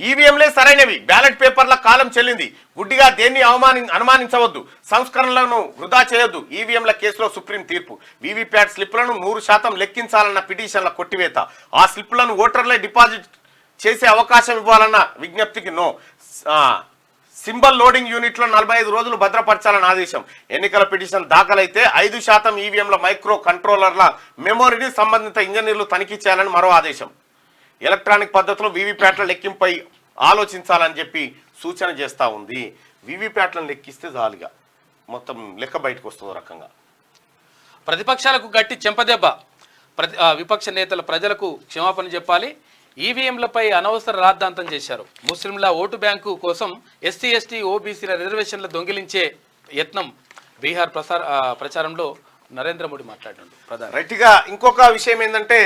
ఈవీఎంలే సరైనవి, బ్యాలెట్ పేపర్ల కాలం చెల్లింది, గుడ్డిగా దేన్ని అనుమానించవద్దు, సంస్కరణలను వృధా చేయొద్దు, ఈవీఎంల కేసులో సుప్రీం తీర్పు, వీవీప్యాట్ స్లిప్లను 100% లెక్కించాలన్న పిటిషన్ల కొట్టివేత, ఆ స్లిప్లను ఓటర్లే డిపాజిట్ చేసే అవకాశం ఇవ్వాలన్న విజ్ఞప్తికి నో, సింబల్ లోడింగ్ యూనిట్లను 45 రోజులు భద్రపరచాలని ఆదేశం, ఎన్నికల పిటిషన్ దాఖలైతే 5% ఈవీఎంల మైక్రో కంట్రోలర్ల మెమోరీని సంబంధిత ఇంజనీర్లు తనిఖీ చేయాలని మరో ఆదేశం, ఎలక్ట్రానిక్ పద్ధతిలో వీవీప్యాట్ల లెక్కింపై ఆలోచించాలని చెప్పి సూచన చేస్తూ ఉంది. వీవీప్యాట్లను లెక్కిస్తే జాలిగా మొత్తం లెక్క బయటకు వస్తుంది రకంగా. ప్రతిపక్షాలకు గట్టి చెంపదెబ్బ, విపక్ష నేతలు ప్రజలకు క్షమాపణ చెప్పాలి, ఈవీఎంలపై అనవసర రాద్ధాంతం చేశారు, ముస్లింల ఓటు బ్యాంకు కోసం ఎస్సీ ఎస్టీ ఓబీసీల రిజర్వేషన్ల దొంగిలించే యత్నం, బీహార్ ప్రచారంలో నరేంద్ర మోడీ మాట్లాడారు ప్రధాని. రైట్గా ఇంకొక విషయం ఏంటంటే,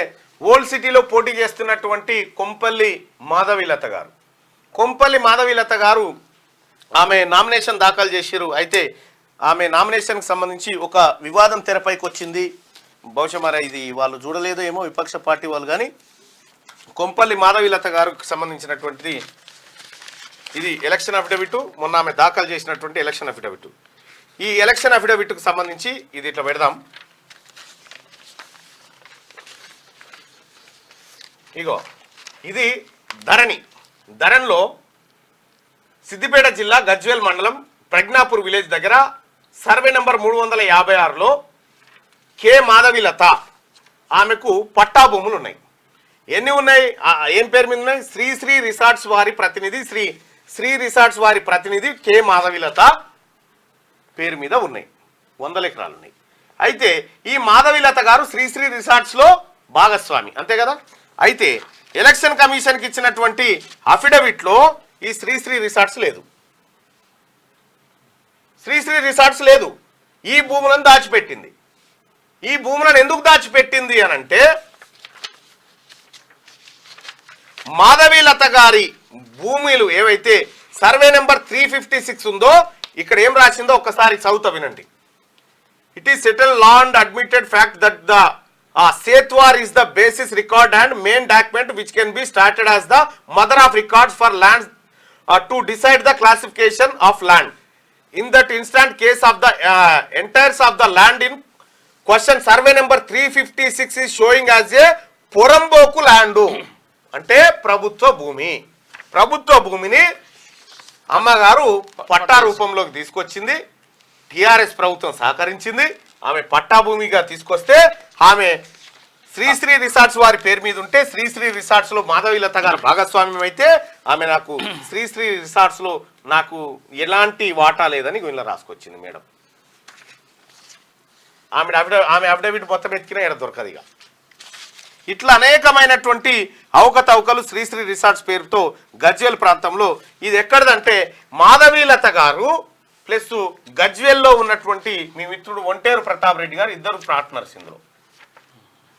ఓల్డ్ సిటీలో పోటీ చేస్తున్నటువంటి కొంపల్లి మాధవీలత గారు ఆమె నామినేషన్ దాఖలు చేశారు. అయితే ఆమె నామినేషన్కి సంబంధించి ఒక వివాదం తెరపైకి వచ్చింది. బహుశా మరి ఇది వాళ్ళు చూడలేదో ఏమో విపక్ష పార్టీ వాళ్ళు. కానీ కొంపల్లి మాధవీలత గారికి సంబంధించినటువంటిది ఇది ఎలక్షన్ అఫిడవిట్, మొన్న ఆమె దాఖలు చేసినటువంటి ఎలక్షన్ అఫిడవిట్. ఈ ఎలక్షన్ అఫిడవిట్కు సంబంధించి ఇది ఇట్లా పెడదాం. ఇగో ఇది ధరణిలో సిద్దిపేట జిల్లా గజ్వేల్ మండలం ప్రజ్ఞాపూర్ విలేజ్ దగ్గర సర్వే నంబర్ 356లో కె మాధవిలత ఆమెకు పట్టా భూములు ఉన్నాయి. ఎన్ని ఉన్నాయి? ఏం పేరు మీద ఉన్నాయి? శ్రీ రిసార్ట్స్ వారి ప్రతినిధి శ్రీ రిసార్ట్స్ వారి ప్రతినిధి కె మాధవిలత పేరు మీద ఉన్నాయి. 100 ఎకరాలు ఉన్నాయి. అయితే ఈ మాధవిలత గారు శ్రీ రిసార్ట్స్ లో భాగస్వామి, అంతే కదా. అయితే ఎలక్షన్ కమిషన్కి ఇచ్చినటువంటి అఫిడవిట్ లో ఈ శ్రీ రిసార్ట్స్ లేదు. శ్రీ రిసార్ట్స్ లేదు. ఈ భూములను దాచిపెట్టింది. ఈ భూములను ఎందుకు దాచిపెట్టింది అని అంటే, మాధవీలత గారి భూములు ఏవైతే సర్వే నెంబర్ 356 ఉందో ఇక్కడ ఏం రాసిందో ఒక్కసారి చదువుతా వినండి. It is settle law and admitted fact that the sethwar is the basis record and main document which can be started as the mother of records for land to decide the classification of land. In that instant case of the entires of the land in question, survey number 356 is showing as a poramboke land, అంటే ప్రభుత్వ భూమి. ప్రభుత్వ భూమిని అమ్మగారు పట్టా రూపంలోకి తీసుకొచ్చింది. TRS ప్రభుత్వం సహకరించింది. ఆమె పట్టా భూమిగా తీసుకొస్తే ఆమె శ్రీ రిసార్ట్స్ వారి పేరు మీద ఉంటే శ్రీ రిసార్ట్స్ లో మాధవీలత గారు భాగస్వామ్యం అయితే ఆమె నాకు శ్రీ రిసార్ట్స్ లో నాకు ఎలాంటి వాటా లేదని వీళ్ళ రాసుకొచ్చింది మేడం. ఆమె అఫిడవిట్ మొత్తం ఎత్తికినా ఎక్కడ దొరకదు. ఇక ఇట్లా అనేకమైనటువంటి అవకతవకలు శ్రీ రిసార్ట్స్ పేరుతో గజ్వేల్ ప్రాంతంలో. ఇది ఎక్కడదంటే మాధవీలత గారు ప్లస్ గజ్వేల్లో ఉన్నటువంటి మీ మిత్రుడు ఒంటేరు ప్రతాప్ రెడ్డి గారు ఇద్దరు పార్ట్నర్స్. ఇందులో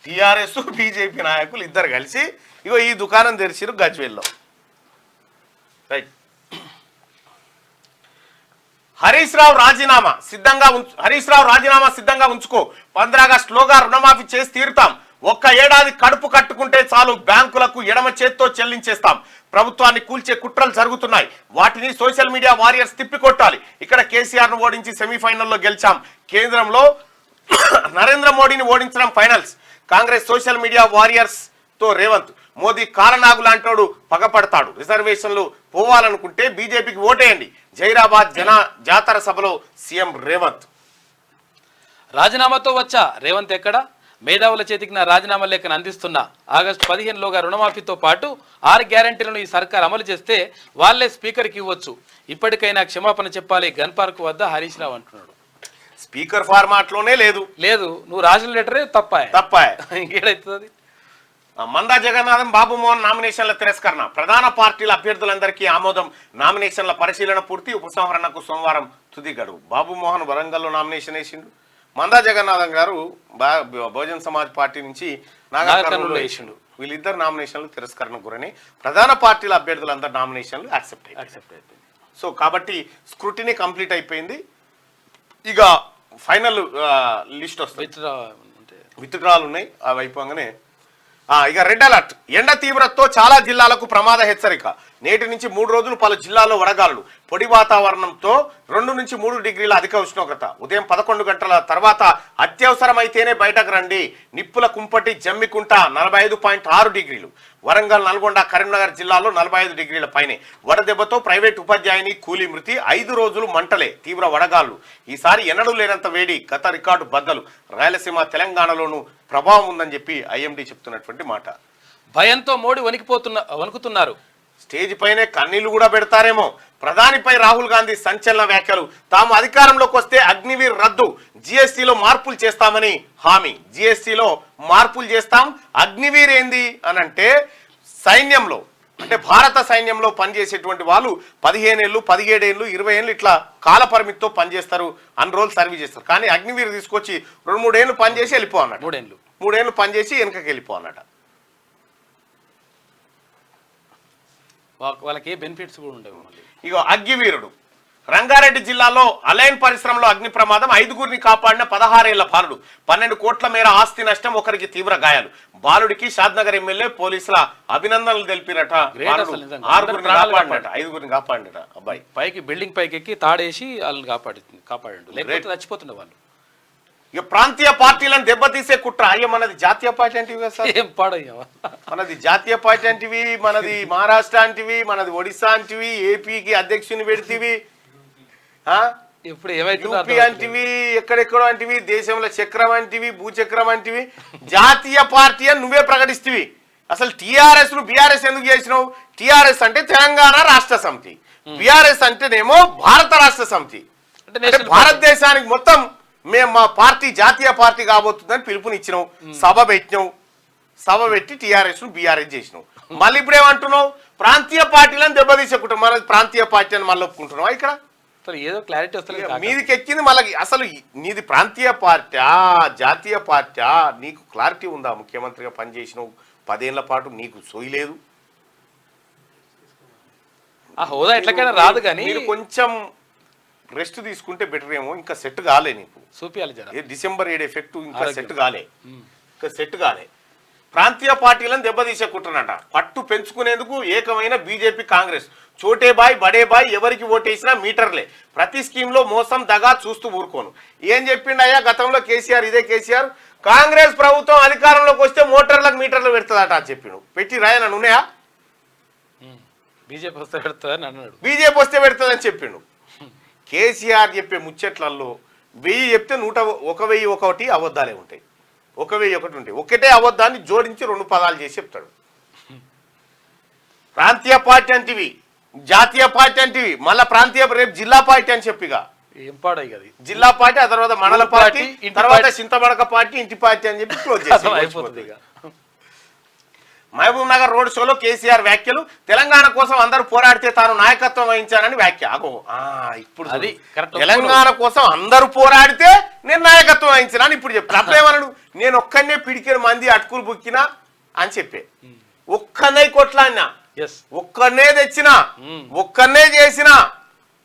టిఆర్ఎస్ బీజేపీ నాయకులు ఇద్దరు కలిసి ఇగో ఈ దుకాణం తెరిచిరు గజ్వేల్లో. రైట్. హరీష్ రావు రాజీనామా సిద్ధంగా ఉంచుకో. 15 ఆగస్టులోగా రుణమాఫీ చేసి తీరుతాం. ఒక్క ఏడాది కడుపు కట్టుకుంటే చాలు, బ్యాంకులకు ఎడమ చేత్తో చెల్లించేస్తాం. ప్రభుత్వాన్ని కూల్చే కుట్రలు జరుగుతున్నాయి. వాటిని సోషల్ మీడియా వారియర్స్ తిప్పికొట్టాలి. ఇక్కడ కేసీఆర్ ను ఓడించి సెమీఫైనల్లో గెలిచాం. కేంద్రంలో నరేంద్ర మోడీని ఓడించడం finals. Congress social media warriors తో రేవంత్ మోదీ కాలనాగు లాంటోడు పగపడతాడు. రిజర్వేషన్లు పోవాలనుకుంటే బీజేపీకి ఓటేయండి. జైరాబాద్ జాతర సభలో సీఎం రేవంత్. రాజీనామాతో వచ్చా రేవంత్ ఎక్కడ? మేధావుల చేతికి నా రాజీనామా లేఖను అందిస్తున్నా. ఆగస్టు 15లోగా రుణమాఫీతో పాటు 6 గ్యారంటీలను ఈ సర్కార్ అమలు చేస్తే వాళ్లే స్పీకర్కి ఇవ్వచ్చు. ఇప్పటికైనా క్షమాపణ చెప్పాలి గన్ పార్క్ వద్ద హరీష్ రావు అంటున్నాడు. స్పీకర్ ఫార్మాట్ లోనే లేదు. నువ్వు రాసిన లెటరే తప్పాయి. ఇంకేడైతుంది? మందా జగన్నాథం బాబు మోహన్ నామినేషన్ల తిరస్కరణ. ప్రధాన పార్టీల అభ్యర్థులందరికీ ఆమోదం. నామినేషన్ల పరిశీలన పూర్తి. ఉపసంహరణకు సోమవారం తుది గడువు. బాబు మోహన్ వరంగల్లో నామినేషన్ వేసిండు. మందా జగన్నాథం గారు బహుజన్ సమాజ్ పార్టీ నుంచి నాగర్కర్నూలులో వేసిండు. వీళ్ళిద్దరు నామినేషన్లు తిరస్కరణ గురని. ప్రధాన పార్టీల అభ్యర్థులందరూ నామినేషన్లు యాక్సెప్ట్ అయిపోయింది. సో కాబట్టి స్క్రూటినీ కంప్లీట్ అయిపోయింది. ఇక ఫైనల్ లిస్ట్ వస్తుంది. విత్డ్రాలు ఉన్నాయి. అవి అయిపోగానే ఇక రెడ్ అలర్ట్. ఎండ తీవ్రతతో చాలా జిల్లాలకు ప్రమాద హెచ్చరిక. నేటి నుంచి 3 రోజులు పలు జిల్లాల్లో వడగాలులు. పొడి వాతావరణంతో 2 నుంచి 3 డిగ్రీల అధిక ఉష్ణోగ్రత. ఉదయం 11 గంటల తర్వాత అత్యవసరమైతేనే బయటకు రండి. నిప్పుల కుంపటి జమ్మికుంట 45.6 డిగ్రీలు. వరంగల్, నల్గొండ, కరీంనగర్ జిల్లాలో 45 డిగ్రీల పైనే. వడదెబ్బతో ప్రైవేట్ ఉపాధ్యాయుని కూలీ మృతి. 5 రోజులు మంటలే. తీవ్ర వడగాళ్లు. ఈసారి ఎన్నడూ లేనంత వేడి. గత రికార్డు బద్దలు. రాయలసీమ, తెలంగాణలోనూ ప్రభావం ఉందని చెప్పి ఐఎండీ చెప్తున్నటువంటి మాట. భయంతో మోడీ వణుకుతున్నారు. స్టేజ్ పైనే కన్నీళ్లు కూడా పెడతారేమో. ప్రధానిపై రాహుల్ గాంధీ సంచలన వ్యాఖ్యలు. తాము అధికారంలోకి వస్తే అగ్నివీర్ రద్దు. జీఎస్టీలో మార్పులు చేస్తామని హామీ. జీఎస్టీలో మార్పులు చేస్తాం. అగ్నివీర్ ఏంది అని అంటే సైన్యంలో, అంటే భారత సైన్యంలో పనిచేసేటువంటి వాళ్ళు 15 ఏళ్ళు, 17 ఏళ్ళు, 20 ఏళ్ళు ఇట్లా కాల పరిమితితో పనిచేస్తారు. అన్ని రోజులు సర్వీస్ చేస్తారు. కానీ అగ్నివీర్ తీసుకొచ్చి 2-3 ఏళ్ళు పనిచేసి వెళ్ళిపో అన్నట్టు. 3 ఏళ్ళు పనిచేసి వెనకకి వెళ్ళిపో అన్నట్టు. వాళ్ళకి బెనిఫిట్స్ కూడా ఉండవు. ఇగో అగ్గివీరుడు. రంగారెడ్డి జిల్లాలో అలైన్ పరిశ్రమలో అగ్ని ప్రమాదం. 5గురిని కాపాడిన 16 ఏళ్ల బాలుడు. 12 కోట్ల మేర ఆస్తి నష్టం. ఒకరికి తీవ్ర గాయాలు. బాలుడికి షాద్నగర్ ఎమ్మెల్యే పోలీసుల అభినందనలు తెలిపినట. 5గురిని కాపాడినట అబ్బాయి. పైకి బిల్డింగ్ పైకి ఎక్కి తాడేసి వాళ్ళని కాపాడిండు. లేకపోతే చచ్చిపోతుండే వాళ్ళు. ఇక ప్రాంతీయ పార్టీలను దెబ్బతీసే కుట్ర. అయ్యో మనది జాతీయ పార్టీ అంటివి కదా సార్, ఏం పాడయ్యావా? మనది జాతీయ పార్టీ అంటివి, మనది మహారాష్ట్ర అంటివి, మనది ఒడిశా అంటివి, ఏపీకి అధ్యక్షుని పెడితివి, ఇప్పుడు ఏమైతుందో యూపీ అంటివి, ఎక్కడెక్కడో అంటివి, దేశంలో చక్రం అంటివి, భూచక్రం అంటివి. జాతీయ పార్టీ అని నువ్వే ప్రకటిస్తవి. అసలు టీఆర్ఎస్ ను బీఆర్ఎస్ ఎందుకు చేసినావు? టీఆర్ఎస్ అంటే తెలంగాణ రాష్ట్ర సమితి, బీఆర్ఎస్ అంటేనేమో భారత రాష్ట్ర సమితి. అంటే భారతదేశానికి మొత్తం మేము మా పార్టీ జాతీయ పార్టీ కాబోతుందని పిలుపునిచ్చినావు, సభ పెట్టినావు, సభ పెట్టి టీఆర్ఎస్ ను బీఆర్ఎస్ చేసినావు. మళ్ళీ ఇప్పుడు ఏమంటున్నావు? ప్రాంతీయ పార్టీలను దెబ్బతీసుకుంటాం, మన ప్రాంతీయ పార్టీ అని మళ్ళీ ఒప్పుకుంటున్నావు. ఇక్కడ ఏదో క్లారిటీ వస్తుంది. మీదికి ఎక్కింది మళ్ళీ. అసలు నీది ప్రాంతీయ పార్టీ జాతీయ పార్టీ? నీకు క్లారిటీ ఉందా? ముఖ్యమంత్రిగా పనిచేసినావు 10 ఏళ్ల పాటు, నీకు సోయలేదు. ఆ హోదా ఎట్లకైనా రాదు, కానీ మీరు కొంచెం రెస్ట్ తీసుకుంటే బెటర్ ఏమో. ఇంకా సెట్ కాలే నీకు, చూపియాలి జర. డిసెంబర్ 7 ఎఫెక్ట్ ఇంకా సెట్ కాలే, ఇంకా సెట్ కాలే. ప్రాంతీయ పార్టీలను దెబ్బతీసేకుంటున్నట. పట్టు పెంచుకునేందుకు ఏకమైన బీజేపీ కాంగ్రెస్. చోటే బాయ్ బడే బాయ్, ఎవరికి ఓటేసినా మీటర్లే. ప్రతి స్కీమ్ లో మోసం దగా చూస్తూ ఊరుకోను. ఏం చెప్పిండయ్యా గతంలో కేసీఆర్? ఇదే కేసీఆర్ కాంగ్రెస్ ప్రభుత్వం అధికారంలోకి వస్తే మోటార్లకు మీటర్లు పెడుతుందట అని చెప్పిండు. పెట్టి రాయన ఉన్నాయా? బీజేపీ వస్తే పెడుతుందని అన్నాడు. బీజేపీ వస్తే పెడుతుందని చెప్పిండు. కేసీఆర్ చెప్పే ముచ్చట్లలో 1000 చెప్తే 1001 అబద్ధాలే ఉంటాయి. 1001 ఉంటాయి. ఒకటే అబద్ధాన్ని జోడించి 2 పదాలు చేసి చెప్తాడు. ప్రాంతీయ పార్టీ అంటివి, జాతీయ పార్టీ అంటివి, మళ్ళా ప్రాంతీయ రేపు జిల్లా పార్టీ అని చెప్పిగా. ఏం పాడై కదా, జిల్లా పార్టీ, ఆ తర్వాత మండల పార్టీ, తర్వాత చింతమడక పార్టీ, ఇంటి పార్టీ అని చెప్పి క్లోజ్ చేసి మహబూబ్ నగర్ రోడ్ షోలో కేసీఆర్ వ్యాఖ్యలు. తెలంగాణ కోసం అందరూ పోరాడితే తాను నాయకత్వం వహించానని వ్యాఖ్య. ఇప్పుడు అది తెలంగాణ కోసం అందరూ పోరాడితే నేను నాయకత్వం వహించానని ఇప్పుడు చెప్తాను. అప్పుడేమన్నాడు? నేను ఒక్కనే పిడికిన మంది అటుకులు బుక్కినా అని చెప్పే. ఒక్కనే కొట్లాడినా, ఒక్కనే తెచ్చినా, ఒక్కనే చేసినా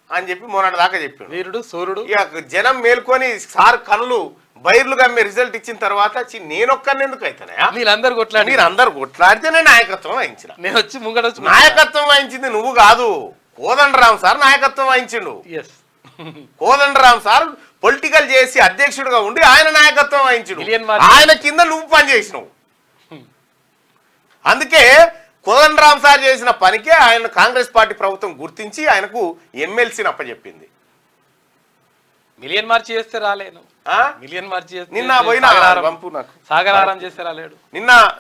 అని చెప్పి మొన్నటి దాకా చెప్పాడు. వీరుడు సూర్యుడు. ఇక జనం మేల్కొని సార్ కనులు బైర్లు గమ్మే రిజల్ట్ ఇచ్చిన తర్వాత నేనొక్కరిని ఎందుకు అవుతానయా? మీరందరూ కొట్లాడితే నేను నాయకత్వం వహించిన. నేను వచ్చి ముంగడ నాయకత్వం వహించింది నువ్వు కాదు, కోదండరామ్ సార్ నాయకత్వం వహించిండు. కోదండరామ్ సార్ పొలిటికల్ చేసి అధ్యక్షుడిగా ఉండి ఆయన నాయకత్వం వహించిండు. ఆయన కింద నువ్వు పని చేసినావు. అందుకే కోదండరామ్ సార్ చేసిన పనికే ఆయన కాంగ్రెస్ పార్టీ ప్రభుత్వం గుర్తించి ఆయనకు ఎమ్మెల్సీని అప్పచెప్పింది. మిలియన్ మార్చి చేస్తే రాలేను. మిలియన్ మార్చి నిన్న పోయినా సాగరారం చేస్తే రాలేడు.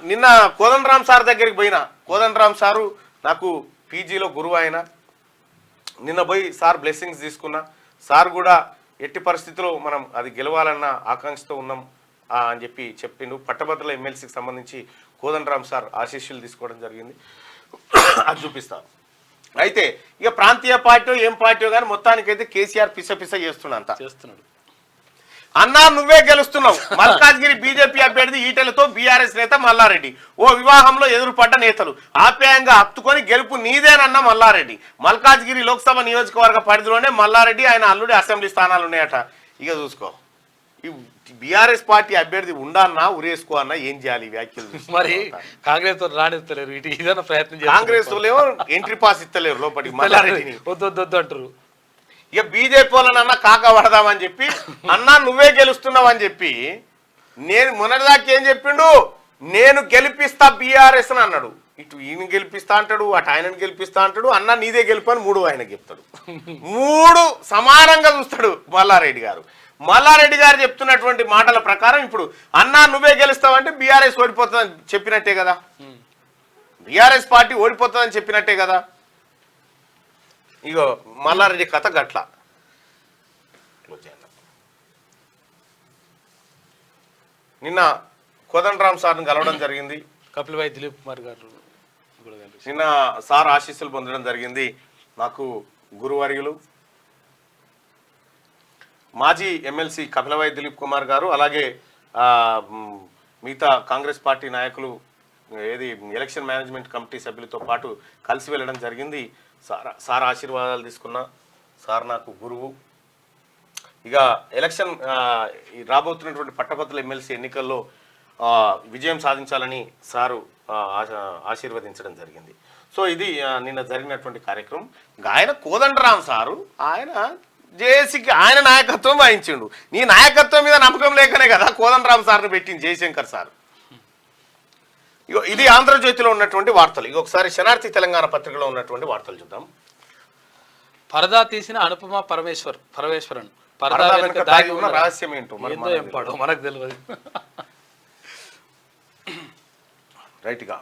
నిన్న కోదండరామ్ సార్ దగ్గరికి పోయినా. కోదండరామ్ సారు నాకు పీజీలో గురువు ఆయన. నిన్న పోయి సార్ బ్లెస్సింగ్స్ తీసుకున్నా. సార్ కూడా ఎట్టి పరిస్థితుల్లో మనం అది గెలవాలన్న ఆకాంక్షతో ఉన్నాం అని చెప్పి చెప్పిండు. పట్టభద్రుల ఎమ్మెల్సీకి సంబంధించి కోదండరామ్ సార్ ఆశీస్సులు తీసుకోవడం జరిగింది. అది చూపిస్తాను. అయితే ఇక ప్రాంతీయ పార్టీ ఏం పార్టీ కానీ మొత్తానికైతే కేసీఆర్ పిస చేస్తున్నాడు. అన్నా నువ్వే గెలుస్తున్నావు. మల్కాజ్గిరి బీజేపీ అభ్యర్థి ఈటెలతో బీఆర్ఎస్ నేత మల్లారెడ్డి. ఓ వివాహంలో ఎదురుపడ్డ నేతలు ఆప్యాయంగా హత్తుకొని గెలుపు నీదేనన్న మల్లారెడ్డి. మల్కాజ్గిరి లోక్సభ నియోజకవర్గ పరిధిలోనే మల్లారెడ్డి ఆయన అల్లుడి అసెంబ్లీ స్థానాలు ఉన్నాయట. ఇక చూసుకో, ఈ బీఆర్ఎస్ పార్టీ అభ్యర్థి ఉండన్నా ఉరేసుకో అన్నా ఏం చేయాలి? వ్యాఖ్యలు మరి కాంగ్రెస్ రాణిస్తలేరు, ఇటు ఏదైనా ప్రయత్నం. కాంగ్రెస్ వాళ్ళేమో ఎంట్రీ పాస్ ఇస్తలేరు లోపలికి, మల్లారెడ్డిని వద్దు అంటారు. ఇక బీజేపీ వాళ్ళనన్నా కాక పడదామని చెప్పి అన్నా నువ్వే గెలుస్తున్నావు అని చెప్పి నేను మొన్నటిదాకా ఏం చెప్పిండు? నేను గెలిపిస్తా బీఆర్ఎస్ అని అన్నాడు. ఇటు ఈయన గెలిపిస్తా అంటాడు, అటు ఆయనను గెలిపిస్తా అంటాడు. అన్న నీదే గెలుపు అని 3 ఆయన చెప్తాడు. 3 సమానంగా చూస్తాడు మల్లారెడ్డి గారు. మల్లారెడ్డి గారు చెప్తున్నటువంటి మాటల ప్రకారం ఇప్పుడు అన్నా నువ్వే గెలుస్తావంటే బీఆర్ఎస్ ఓడిపోతుందని చెప్పినట్టే కదా. బీఆర్ఎస్ పార్టీ ఓడిపోతుందని చెప్పినట్టే కదా. ఇగో మల్లారెడ్డి కథ గట్ల. నిన్న కోదండరామ్ సార్ని కలవడం జరిగింది. కపిలవాయి దిలీప్ కుమార్ గారు నిన్న సార్ ఆశీస్సులు పొందడం జరిగింది. నాకు గురువర్యులు మాజీ ఎమ్మెల్సీ కపిలవాయి దిలీప్ కుమార్ గారు, అలాగే మిగతా కాంగ్రెస్ పార్టీ నాయకులు, ఎలక్షన్ మేనేజ్మెంట్ కమిటీ సభ్యులతో పాటు కలిసి వెళ్ళడం జరిగింది. సార్ ఆశీర్వాదాలు తీసుకున్నా. సార్ నాకు గురువు. ఇక ఎలక్షన్ రాబోతున్నటువంటి పట్టభద్రుల ఎమ్మెల్సీ ఎన్నికల్లో విజయం సాధించాలని సారు ఆశీర్వదించడం జరిగింది. సో ఇది నిన్న జరిగినటువంటి కార్యక్రమం. ఆయన కోదండరామ్ సారు ఆయన జేఏసీకి ఆయన నాయకత్వం వహించిండు. నీ నాయకత్వం మీద నమ్మకం లేకనే కదా కోదండరామ్ సార్ని పెట్టింది జయశంకర్ సార్. ఇగో ఇది ఆంధ్రజ్యోతిలో ఉన్నటువంటి వార్తలు. ఇక ఒకసారి శనార్థి తెలంగాణ పత్రికలో ఉన్నటువంటి వార్తలు చూద్దాం. పరదా తీసిన అనుపమ పరమేశ్వరన్ పరదా వెనుక దాగి ఉన్న రహస్యం ఏంటో మనకు తెలియదు. రైట్గా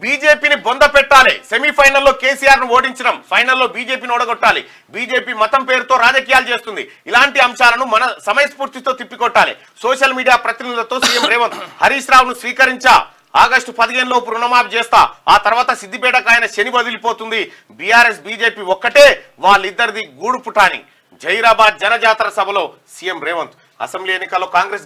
బీజేపీని బొంద పెట్టాలి, సెమీఫైనల్లో కేసీఆర్ ను ఓడించడం, ఫైనల్లో బీజేపీని ఓడగొట్టాలి, బీజేపీ మతం పేరుతో రాజకీయాలు చేస్తుంది, ఇలాంటి అంశాలను మన సమయస్ఫూర్తితో తిప్పికొట్టాలి. సోషల్ మీడియా ప్రతినిధులతో సీఎం రేవంత్ హరీష్ రావును స్వీకరించా, ఆగస్టు 15 లోపు రుణమాఫీ చేస్తా, ఆ తర్వాత సిద్దిపేటకు ఆయన శని వదిలిపోతుంది, బీఆర్ఎస్ బీజేపీ ఒక్కటే, వాళ్ళిద్దరిది గూడు పుటాని. జైరాబాద్ జనజాతర సభలో సీఎం రేవంత్. అసెంబ్లీ ఎన్నికల్లో కాంగ్రెస్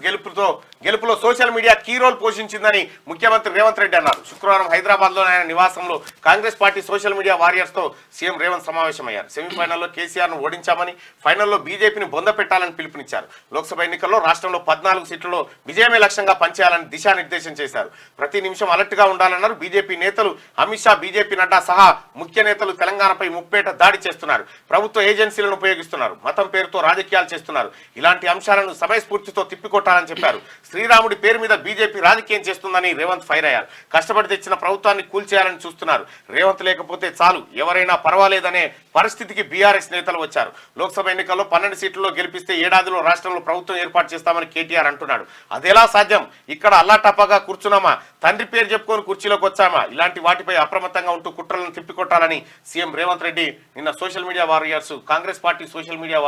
గెలుపులో సోషల్ మీడియా కీ రోల్ పోషించిందని ముఖ్యమంత్రి రేవంత్ రెడ్డి అన్నారు. శుక్రవారం హైదరాబాద్ లో ఆయన నివాసంలో Congress party social media warriors తో సీఎం రేవంత్ సమావేశమయ్యారు. సెమీఫైనల్లో కేసీఆర్ ను ఓడించామని, ఫైనల్లో బీజేపీని బొంద పెట్టాలని పిలుపునిచ్చారు. లోక్సభ ఎన్నికల్లో రాష్ట్రంలో 14 సీట్లలో విజయమే లక్ష్యంగా పనిచేయాలని దిశానిర్దేశం చేశారు. ప్రతి నిమిషం అలర్ట్ గా ఉండాలన్నారు. బీజేపీ నేతలు అమిత్ షా, బీజేపీ నడ్డా సహా ముఖ్య నేతలు తెలంగాణపై ముప్పేట దాడి చేస్తున్నారు, ప్రభుత్వ ఏజెన్సీలను ఉపయోగిస్తున్నారు, మతం పేరుతో రాజకీయాలు చేస్తున్నారు, ఇలాంటి అంశాలను సమయస్ఫూర్తితో తిప్పికొట్టాలని చెప్పారు. శ్రీరాముడి పేరు మీద బీజేపీ రాజకీయం చేస్తుందని రేవంత్ ఫైర్ అయ్యారు. కష్టపడి తెచ్చిన ప్రభుత్వాన్ని కూల్చేయాలని చూస్తున్నారు. రేవంత్ లేకపోతే చాలు, ఎవరైనా పర్వాలేదనే పరిస్థితికి బీఆర్ఎస్ నేతలు వచ్చారు. లోక్సభ ఎన్నికల్లో 12 సీట్లలో గెలిపిస్తే ఏడాదిలో రాష్ట్రంలో ప్రభుత్వం ఏర్పాటు చేస్తామని కేటీఆర్ అంటున్నాడు. అదెలా సాధ్యం? ఇక్కడ అల్లాటప్పగా కూర్చున్నామా, తండ్రి పేరు చెప్పుకొని కుర్చీలోకి వచ్చామా? ఇలాంటి వాటిపై అప్రమత్తంగా ఉంటూ కుట్రలను తిప్పికొట్టాలని సీఎం రేవంత్ రెడ్డి నిన్న social media warriors, Congress party social media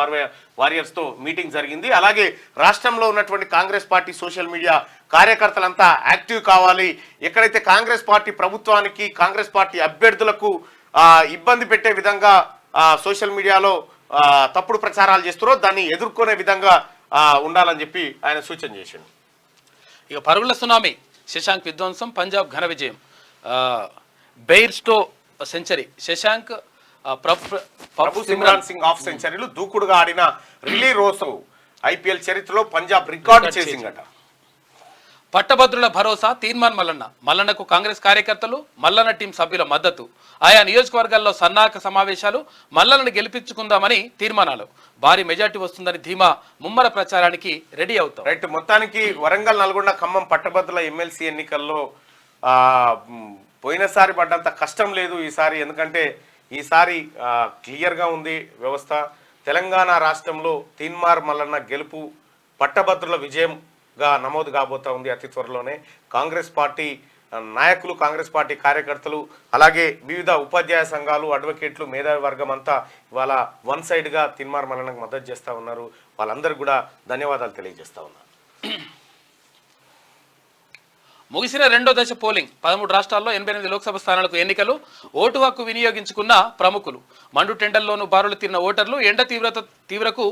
warriors తో మీటింగ్ జరిగింది. అలాగే రాష్ట్రంలో ఉన్నటువంటి కాంగ్రెస్ పార్టీ సోషల్ మీడియా కార్యకర్తలంతా యాక్టివ్ కావాలి. ఎక్కడైతే కాంగ్రెస్ పార్టీ ప్రభుత్వానికి, కాంగ్రెస్ పార్టీ అభ్యర్థులకు ఇబ్బంది పెట్టే విధంగా సోషల్ మీడియాలో తప్పుడు ప్రచారాలు చేస్తారో దాన్ని ఎదుర్కొనే విధంగా ఉండాలని చెప్పి ఆయన సూచన చేశాడు. ఇక పరుగుల సునామీ, శశాంక్ విధ్వంసం, పంజాబ్ ఘన విజయం, బెయిర్స్టో సెంచరీ, శశాంక్, ప్రభు సిమ్రాన్ సింగ్ హాఫ్ సెంచరీలు, దూకుడుగా ఆడిన రిలీ రోసో ఐపీఎల్ చరిత్రలో పంజాబ్ రికార్డు చేసిందట. పట్టభద్రుల భరోసా, తీర్మాన్ మల్లన్నకు కాంగ్రెస్ కార్యకర్తలు, మల్లన్న టీం సభ్యుల మద్దతు, ఆయా నియోజకవర్గాల్లో సన్నాహక సమావేశాలు, మల్లన్నను గెలిపించుకుందామని తీర్మానాలు, భారీ మెజార్టీ వస్తుందని ధీమా, ముమ్మర ప్రచారానికి రెడీ అవుతాం. రైట్, మొత్తానికి వరంగల్, నల్గొండ, ఖమ్మం పట్టభద్రుల ఎమ్మెల్సీ ఎన్నికల్లో పోయినసారి పడ్డంత కష్టం లేదు ఈసారి. ఎందుకంటే ఈసారి క్లియర్గా ఉంది వ్యవస్థ. తెలంగాణ రాష్ట్రంలో తీన్మార్ మల్లన్న గెలుపు పట్టభద్రుల విజయంగా నమోదు కాబోతా ఉంది అతి త్వరలోనే. కాంగ్రెస్ పార్టీ నాయకులు, కాంగ్రెస్ పార్టీ కార్యకర్తలు, అలాగే వివిధ ఉపాధ్యాయ సంఘాలు, అడ్వకేట్లు, మేధావి వర్గం అంతా ఇవాళ వన్ సైడ్గా తీన్మార్ మల్లన్నకు మద్దతు చేస్తూ ఉన్నారు. వాళ్ళందరికీ కూడా ధన్యవాదాలు తెలియజేస్తా ఉన్నారు. ముగిసిన రెండో దశ పోలింగ్, 13 రాష్ట్రాల్లో 88 లోక్సభ స్థానాలకు ఎన్నికలు, ఓటు హక్కు వినియోగించుకున్న ప్రముఖులు, మండు టెండల్లోనూ బారులు తీరిన ఓటర్లు, ఎండ తీవ్రతకు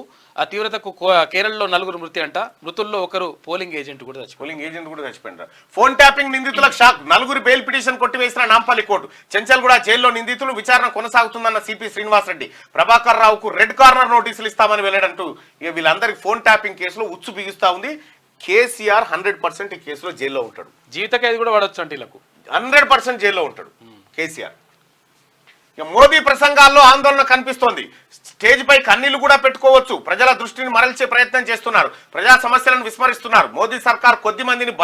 కేరళలో 4 మృతి అంట. మృతుల్లో ఒకరు పోలింగ్ ఏజెంట్ కూడా చచ్చిపోయింది. ఫోన్ ట్యాపింగ్ నిందితులకు షాక్, 4 బెయిల్ పిటిషన్ కొట్టివేసిన నాంపల్లి కోర్టు. చెంచల్గూడ జైల్లో నిందితులు, విచారణ కొనసాగుతుందన్న సిపి శ్రీనివాస్ రెడ్డి. ప్రభాకర్ రావుకు రెడ్ కార్నర్ నోటీసులు ఇస్తామని వెళ్లాడంటూ వీళ్ళందరికీ ఫోన్ ట్యాపింగ్ కేసులో ఉచ్చు బిగుస్తా ఉంది. కేసీఆర్ 100% ఈ కేసులో జైల్లో ఉంటాడు. జీవిత ఖైదు కూడా పడవచ్చు అంటే వీళ్ళకు 100% జైల్లో ఉంటాడు కేసీఆర్. మోదీ ప్రసంగాల్లో ఆందోళన కనిపిస్తోంది. స్టేజ్ పై కన్నీళ్లు కూడా పెట్టుకోవచ్చు. ప్రజల దృష్టిని మరల్చే ప్రయత్నం చేస్తున్నారు. ప్రజా సమస్యలను విస్మరిస్తున్నారు. మోదీ సర్కార్ కొద్ది మందిని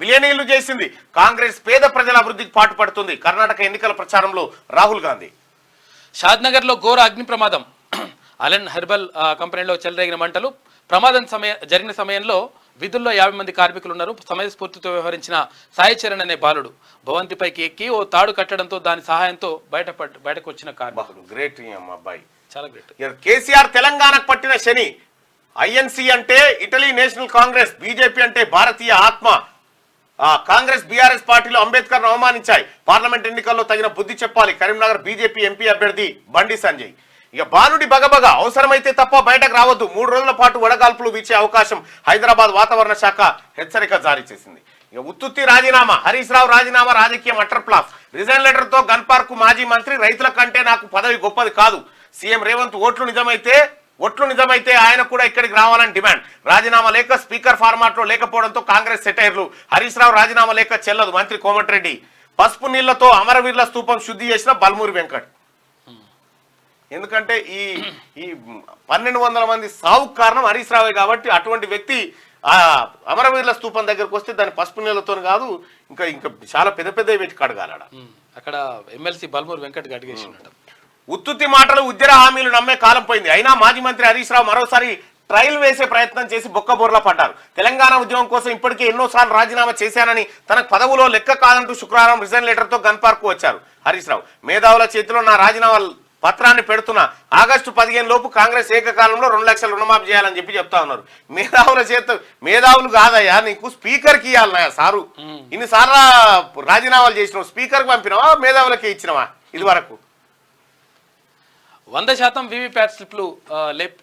బిలియనీర్లు చేసింది. కాంగ్రెస్ పేద ప్రజల అభివృద్ధికి పాటుపడుతుంది. కర్ణాటక ఎన్నికల ప్రచారంలో రాహుల్ గాంధీ. షాద్నగర్ లో ఘోర అగ్ని ప్రమాదం, అలెన్ హెర్బల్ కంపెనీలో చెలరేగిన మంటలు. ప్రమాదం జరిగిన సమయంలో విధుల్లో 50 మంది కార్మికులు ఉన్నారు. సమయస్ఫూర్తితో వ్యవహరించిన సాయి చరణ్ అనే బాలుడు భవంతిపైకి ఎక్కి ఓ తాడు కట్టడంతో దాని సహాయంతో బయటకు వచ్చిన కార్మికుడు. గ్రేట్ అబ్బాయి, చాలా గ్రేట్. కేసీఆర్ తెలంగాణకు పట్టిన శని. ఐఎన్సీ అంటే ఇటలీ నేషనల్ కాంగ్రెస్, బీజేపీ అంటే భారతీయ ఆత్మ. కాంగ్రెస్ బీఆర్ఎస్ పార్టీలు అంబేద్కర్ అవమానించాయి. పార్లమెంట్ ఎన్నికల్లో తగిన బుద్ధి చెప్పాలి. కరీంనగర్ బీజేపీ ఎంపీ అభ్యర్థి బండి సంజయ్. ఇక బాలుడి బగబగ, అవసరమైతే తప్ప బయటకు రావద్దు. 3 రోజుల పాటు వడగాల్పులు వీచే అవకాశం హైదరాబాద్ వాతావరణ శాఖ హెచ్చరిక జారీ చేసింది. ఇక ఉత్తుత్తి రాజీనామా, హరీష్ రావు రాజీనామా రాజకీయం అటర్ ఫ్లాప్. రిజైన్ లెటర్ తో గన్ పార్క్ మాజీ మంత్రి, రైతుల కంటే నాకు పదవి గొప్పది కాదు. సీఎం రేవంత్ ఒట్లు నిజమైతే ఆయన కూడా ఇక్కడికి రావాలని డిమాండ్. రాజీనామా లేక స్పీకర్ ఫార్మాట్ లో లేకపోవడంతో కాంగ్రెస్ సెటైర్లు. హరీష్ రావు రాజీనామా లేక చెల్లదు. మంత్రి కోమటిరెడ్డి. పసుపు నీళ్లతో అమరవీరుల స్తూపం శుద్ధి చేసిన బల్మూరి వెంకట్. ఎందుకంటే ఈ ఈ 1200 మంది సావుకు కారణం హరీష్ రావే కాబట్టి అటువంటి వ్యక్తి ఆ అమరవీరుల స్తూపం దగ్గరకు వస్తే దాని పసుపు నీళ్ళతో కాదు ఇంకా ఇంకా చాలా పెద్ద పెద్ద పెట్టి కడగాలడ. అక్కడ ఎమ్మెల్సీ బల్మూరు వెంకట్ గడిగేసినట్టు ఉత్తుత్తి మాటలు ఉద్యర హామీలు నమ్మే కాలం పోయింది. అయినా మాజీ మంత్రి హరీష్ రావు మరోసారి ట్రయల్ వేసే ప్రయత్నం చేసి బొక్కబోర్లా పడ్డారు. తెలంగాణ ఉద్యమం కోసం ఇప్పటికే ఎన్నోసార్లు రాజీనామా చేశానని తనకు పదవులో లెక్క కాదంటూ శుక్రవారం రిజైన్ లెటర్తో గన్ పార్క్ వచ్చారు హరీష్ రావు. మేధావుల చేతిలో నా రాజీనామా పత్రాన్ని పెడుతున్నా, ఆగస్టు 15 లోపు కాంగ్రెస్ ఏకకాలంలో 2 లక్షల రుణమాఫీ చేయాలని చెప్తా ఉన్నారు. మేధావుల చేత మేధావులు కాదయ్యా, నీకు స్పీకర్కి ఇవ్వాలన్నా సారు. ఇన్నిసార్లు రాజీనామాలు చేసినావు, స్పీకర్కి పంపినావా మేధావులకి ఇచ్చినవా? ఇది వరకు 100% వీవీప్యాట్ స్లిప్లు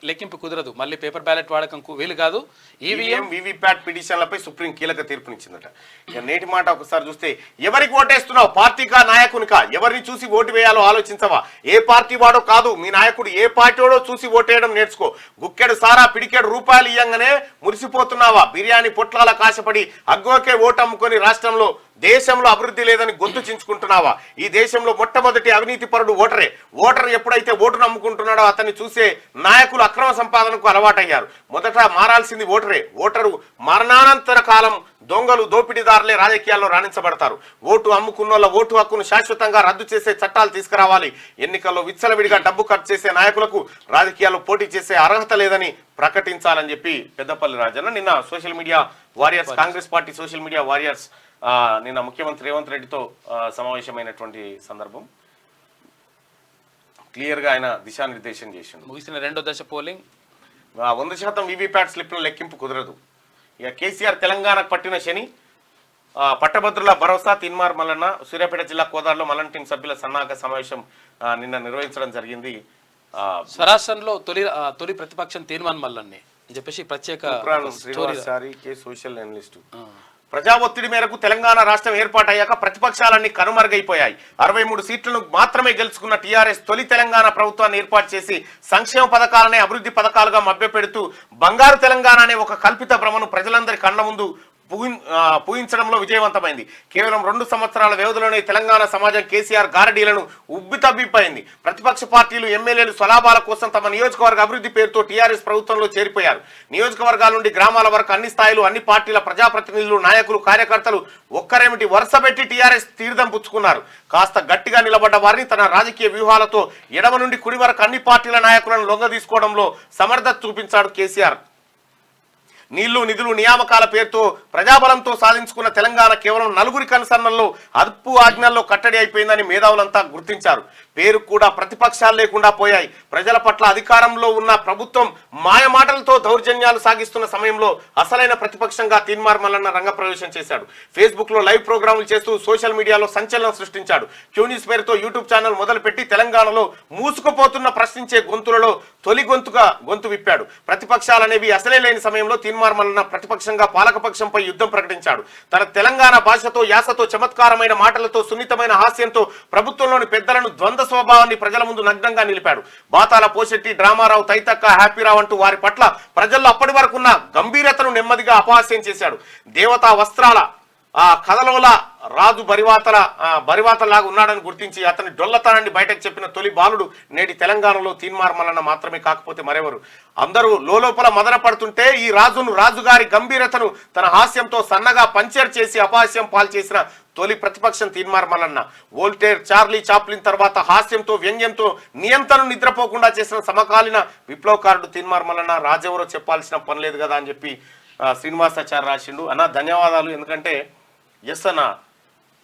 లెక్కింపు కుదరదు, మళ్ళీ పేపర్ బ్యాలెట్ వాడకం వీలు కాదు. ఈవీఎం వీవీప్యాట్ పిటిషన్లపై సుప్రీం కీలక తీర్పునిచ్చిందట. ఇక నేటి మాట ఒకసారి చూస్తే, ఎవరికి ఓటేస్తున్నావు, పార్టీకా నాయకునికా? ఎవరిని చూసి ఓటు వేయాలో ఆలోచించవా? ఏ పార్టీ వాడో కాదు, మీ నాయకుడు ఏ పార్టీ వాడో చూసి ఓటేయడం నేర్చుకో. గుక్కెడు సారా పిడికెడు రూపాయలు ఇయ్యంగానే మురిసిపోతున్నావా? బిర్యానీ పొట్లాల కాశపడి అగ్గోకే ఓటు అమ్ముకొని రాష్ట్రంలో దేశంలో అభివృద్ధి లేదని గొంతు చించుకుంటున్నావా? ఈ దేశంలో మొట్టమొదటి అవినీతి పరుడు ఓటరే. ఓటర్ ఎప్పుడైతే ఓటు నమ్ముకుంటున్నాడో అతన్ని చూసే నాయకులు అక్రమ సంపాదనకు అలవాటయ్యారు. మొదట మారాల్సింది ఓటరే. ఓటరు మరణానంతర కాలం దొంగలు దోపిడీదారులే రాజకీయాల్లో రాణించబడతారు. ఓటు అమ్ముకున్నోళ్ళ ఓటు హక్కును శాశ్వతంగా రద్దు చేసే చట్టాలు తీసుకురావాలి. ఎన్నికల్లో విచ్చలవిడిగా డబ్బు ఖర్చు చేసే నాయకులకు రాజకీయాల్లో పోటీ చేసే అర్హత లేదని ప్రకటించాలని చెప్పి పెద్దపల్లి రాజన్న నిన్న social media warriors, Congress party social media warriors నిన్న ముఖ్యమంత్రి రేవంత్ రెడ్డితో సమావేశమైనటువంటి సందర్భం క్లియర్గా ఆయన దిశానిర్దేశం చేసిండు. ముగిసిన 2వ దశ పోలింగ్ 100% వీవీప్యాట్ స్లిప్ల లెక్కింపు కుదరదు. ఇక కేసీఆర్ తెలంగాణకు పట్టిన శని, పట్టభద్రుల భరోసా, తిన్మార్ మల్లన్న, సూర్యాపేట జిల్లా కోదాడలో మల్లన్న టీం సభ్యుల సన్నాహక సమావేశం నిన్న నిర్వహించడం జరిగింది. స్వరాష్ట్రంలో తొలి ప్రతిపక్షం తీర్మాన్ మల్లన్ని అని చెప్పేసి ప్రత్యేక సోషల్ అనలిస్టు. ప్రజా ఒత్తిడి మేరకు తెలంగాణ రాష్ట్రం ఏర్పాటయ్యాక ప్రతిపక్షాలన్నీ కనుమరుగైపోయాయి. 63 సీట్లను మాత్రమే గెలుచుకున్న టీఆర్ఎస్ తొలి తెలంగాణ ప్రభుత్వాన్ని ఏర్పాటు చేసి సంక్షేమ పథకాలనే అభివృద్ధి పథకాలుగా మభ్యపెడుతూ బంగారు తెలంగాణ అనే ఒక కల్పిత భ్రమను ప్రజలందరి కళ్ళ ముందు పూయించడంలో విజయవంతమైంది. కేవలం 2 సంవత్సరాల వ్యవధిలోనే తెలంగాణ సమాజం కేసీఆర్ గారడీలను ఉబ్బితబ్బిపోయింది. ప్రతిపక్ష పార్టీలు, ఎమ్మెల్యేలు స్వలాభాల కోసం తమ నియోజకవర్గ అభివృద్ధి పేరుతో టీఆర్ఎస్ ప్రభుత్వంలో చేరిపోయారు. నియోజకవర్గాల నుండి గ్రామాల వరకు అన్ని స్థాయిలు, అన్ని పార్టీల ప్రజాప్రతినిధులు, నాయకులు, కార్యకర్తలు ఒక్కరేమిటి వరుసపెట్టి టీఆర్ఎస్ తీర్థం పుచ్చుకున్నారు. కాస్త గట్టిగా నిలబడ్డ వారిని తన రాజకీయ వ్యూహాలతో ఎడమ నుండి కుడి వరకు అన్ని పార్టీల నాయకులను లొంగ తీసుకోవడంలో సమర్థత చూపించాడు కేసీఆర్. నీళ్లు, నిధులు, నియామకాల పేరుతో ప్రజాబలంతో సాధించుకున్న తెలంగాణ కేవలం 4 కనుసన్నల్లో అదుపు ఆజ్ఞల్లో కట్టడి అయిపోయిందని మేధావులంతా గుర్తించారు. పేరు కూడా ప్రతిపక్షాలు లేకుండా పోయాయి. ప్రజల పట్ల అధికారంలో ఉన్న ప్రభుత్వం మాయమాటలతో దౌర్జన్యాలు సాగిస్తున్న సమయంలో అసలైన ప్రతిపక్షంగా తీన్మార్ మల్లన్న రంగప్రవేశం చేశాడు. ఫేస్బుక్ లో లైవ్ ప్రోగ్రాములు చేస్తూ సోషల్ మీడియాలో సంచలనం సృష్టించాడు. క్యూ న్యూస్ పేరుతో యూట్యూబ్ ఛానల్ మొదలుపెట్టి తెలంగాణలో మూసుకుపోతున్న ప్రశ్నించే గొంతులలో తొలి గొంతు విప్పాడు. ప్రతిపక్షాలనేవి అసలే లేని సమయంలో తీన్మార్ మల్లన్న ప్రతిపక్షంగా పాలకపక్షంపై యుద్ధం ప్రకటించాడు. తన తెలంగాణ భాషతో, యాసతో, చమత్కారమైన మాటలతో, సున్నితమైన హాస్యంతో ప్రభుత్వంలోని పెద్దలను ద్వంద్వ స్వభావాన్ని ప్రజల ముందు నగ్నంగా నిలిపాడు. బాతాల పోషెట్టి, డ్రామారావు, తైతక్క, హ్యాపీరావు అంటూ వారి పట్ల ప్రజల్లో అప్పటి వరకున్న గంభీరతను నెమ్మదిగా అపహాస్యం చేశాడు. దేవతా వస్త్రాల కథలోలా రాజు బరివాతలాగా ఉన్నాడని గుర్తించి అతని డొల్లతనాన్ని బయటకు చెప్పిన తొలి బాలుడు నేటి తెలంగాణలో తీన్మార్ మల్లన్న మాత్రమే కాకపోతే మరెవరు? అందరూ లోపల మదన పడుతుంటే ఈ రాజుగారి గంభీరతను తన హాస్యంతో సన్నగా పంచర్ చేసి అపహాస్యం పాలు చేసిన తొలి ప్రతిపక్షం Teenmar Mallanna. Voltaire, Charlie Chaplin తర్వాత హాస్యంతో, వ్యంగ్యంతో నియంత్రణను నిద్రపోకుండా చేసిన సమకాలీన విప్లవకారుడు తీన్మార్ మల్లన్న. రాజెవరో చెప్పాల్సిన పని లేదు కదా అని చెప్పి శ్రీనివాసాచారి రాసిండు. అన్న ధన్యవాదాలు. ఎందుకంటే ఎస్ అన్న,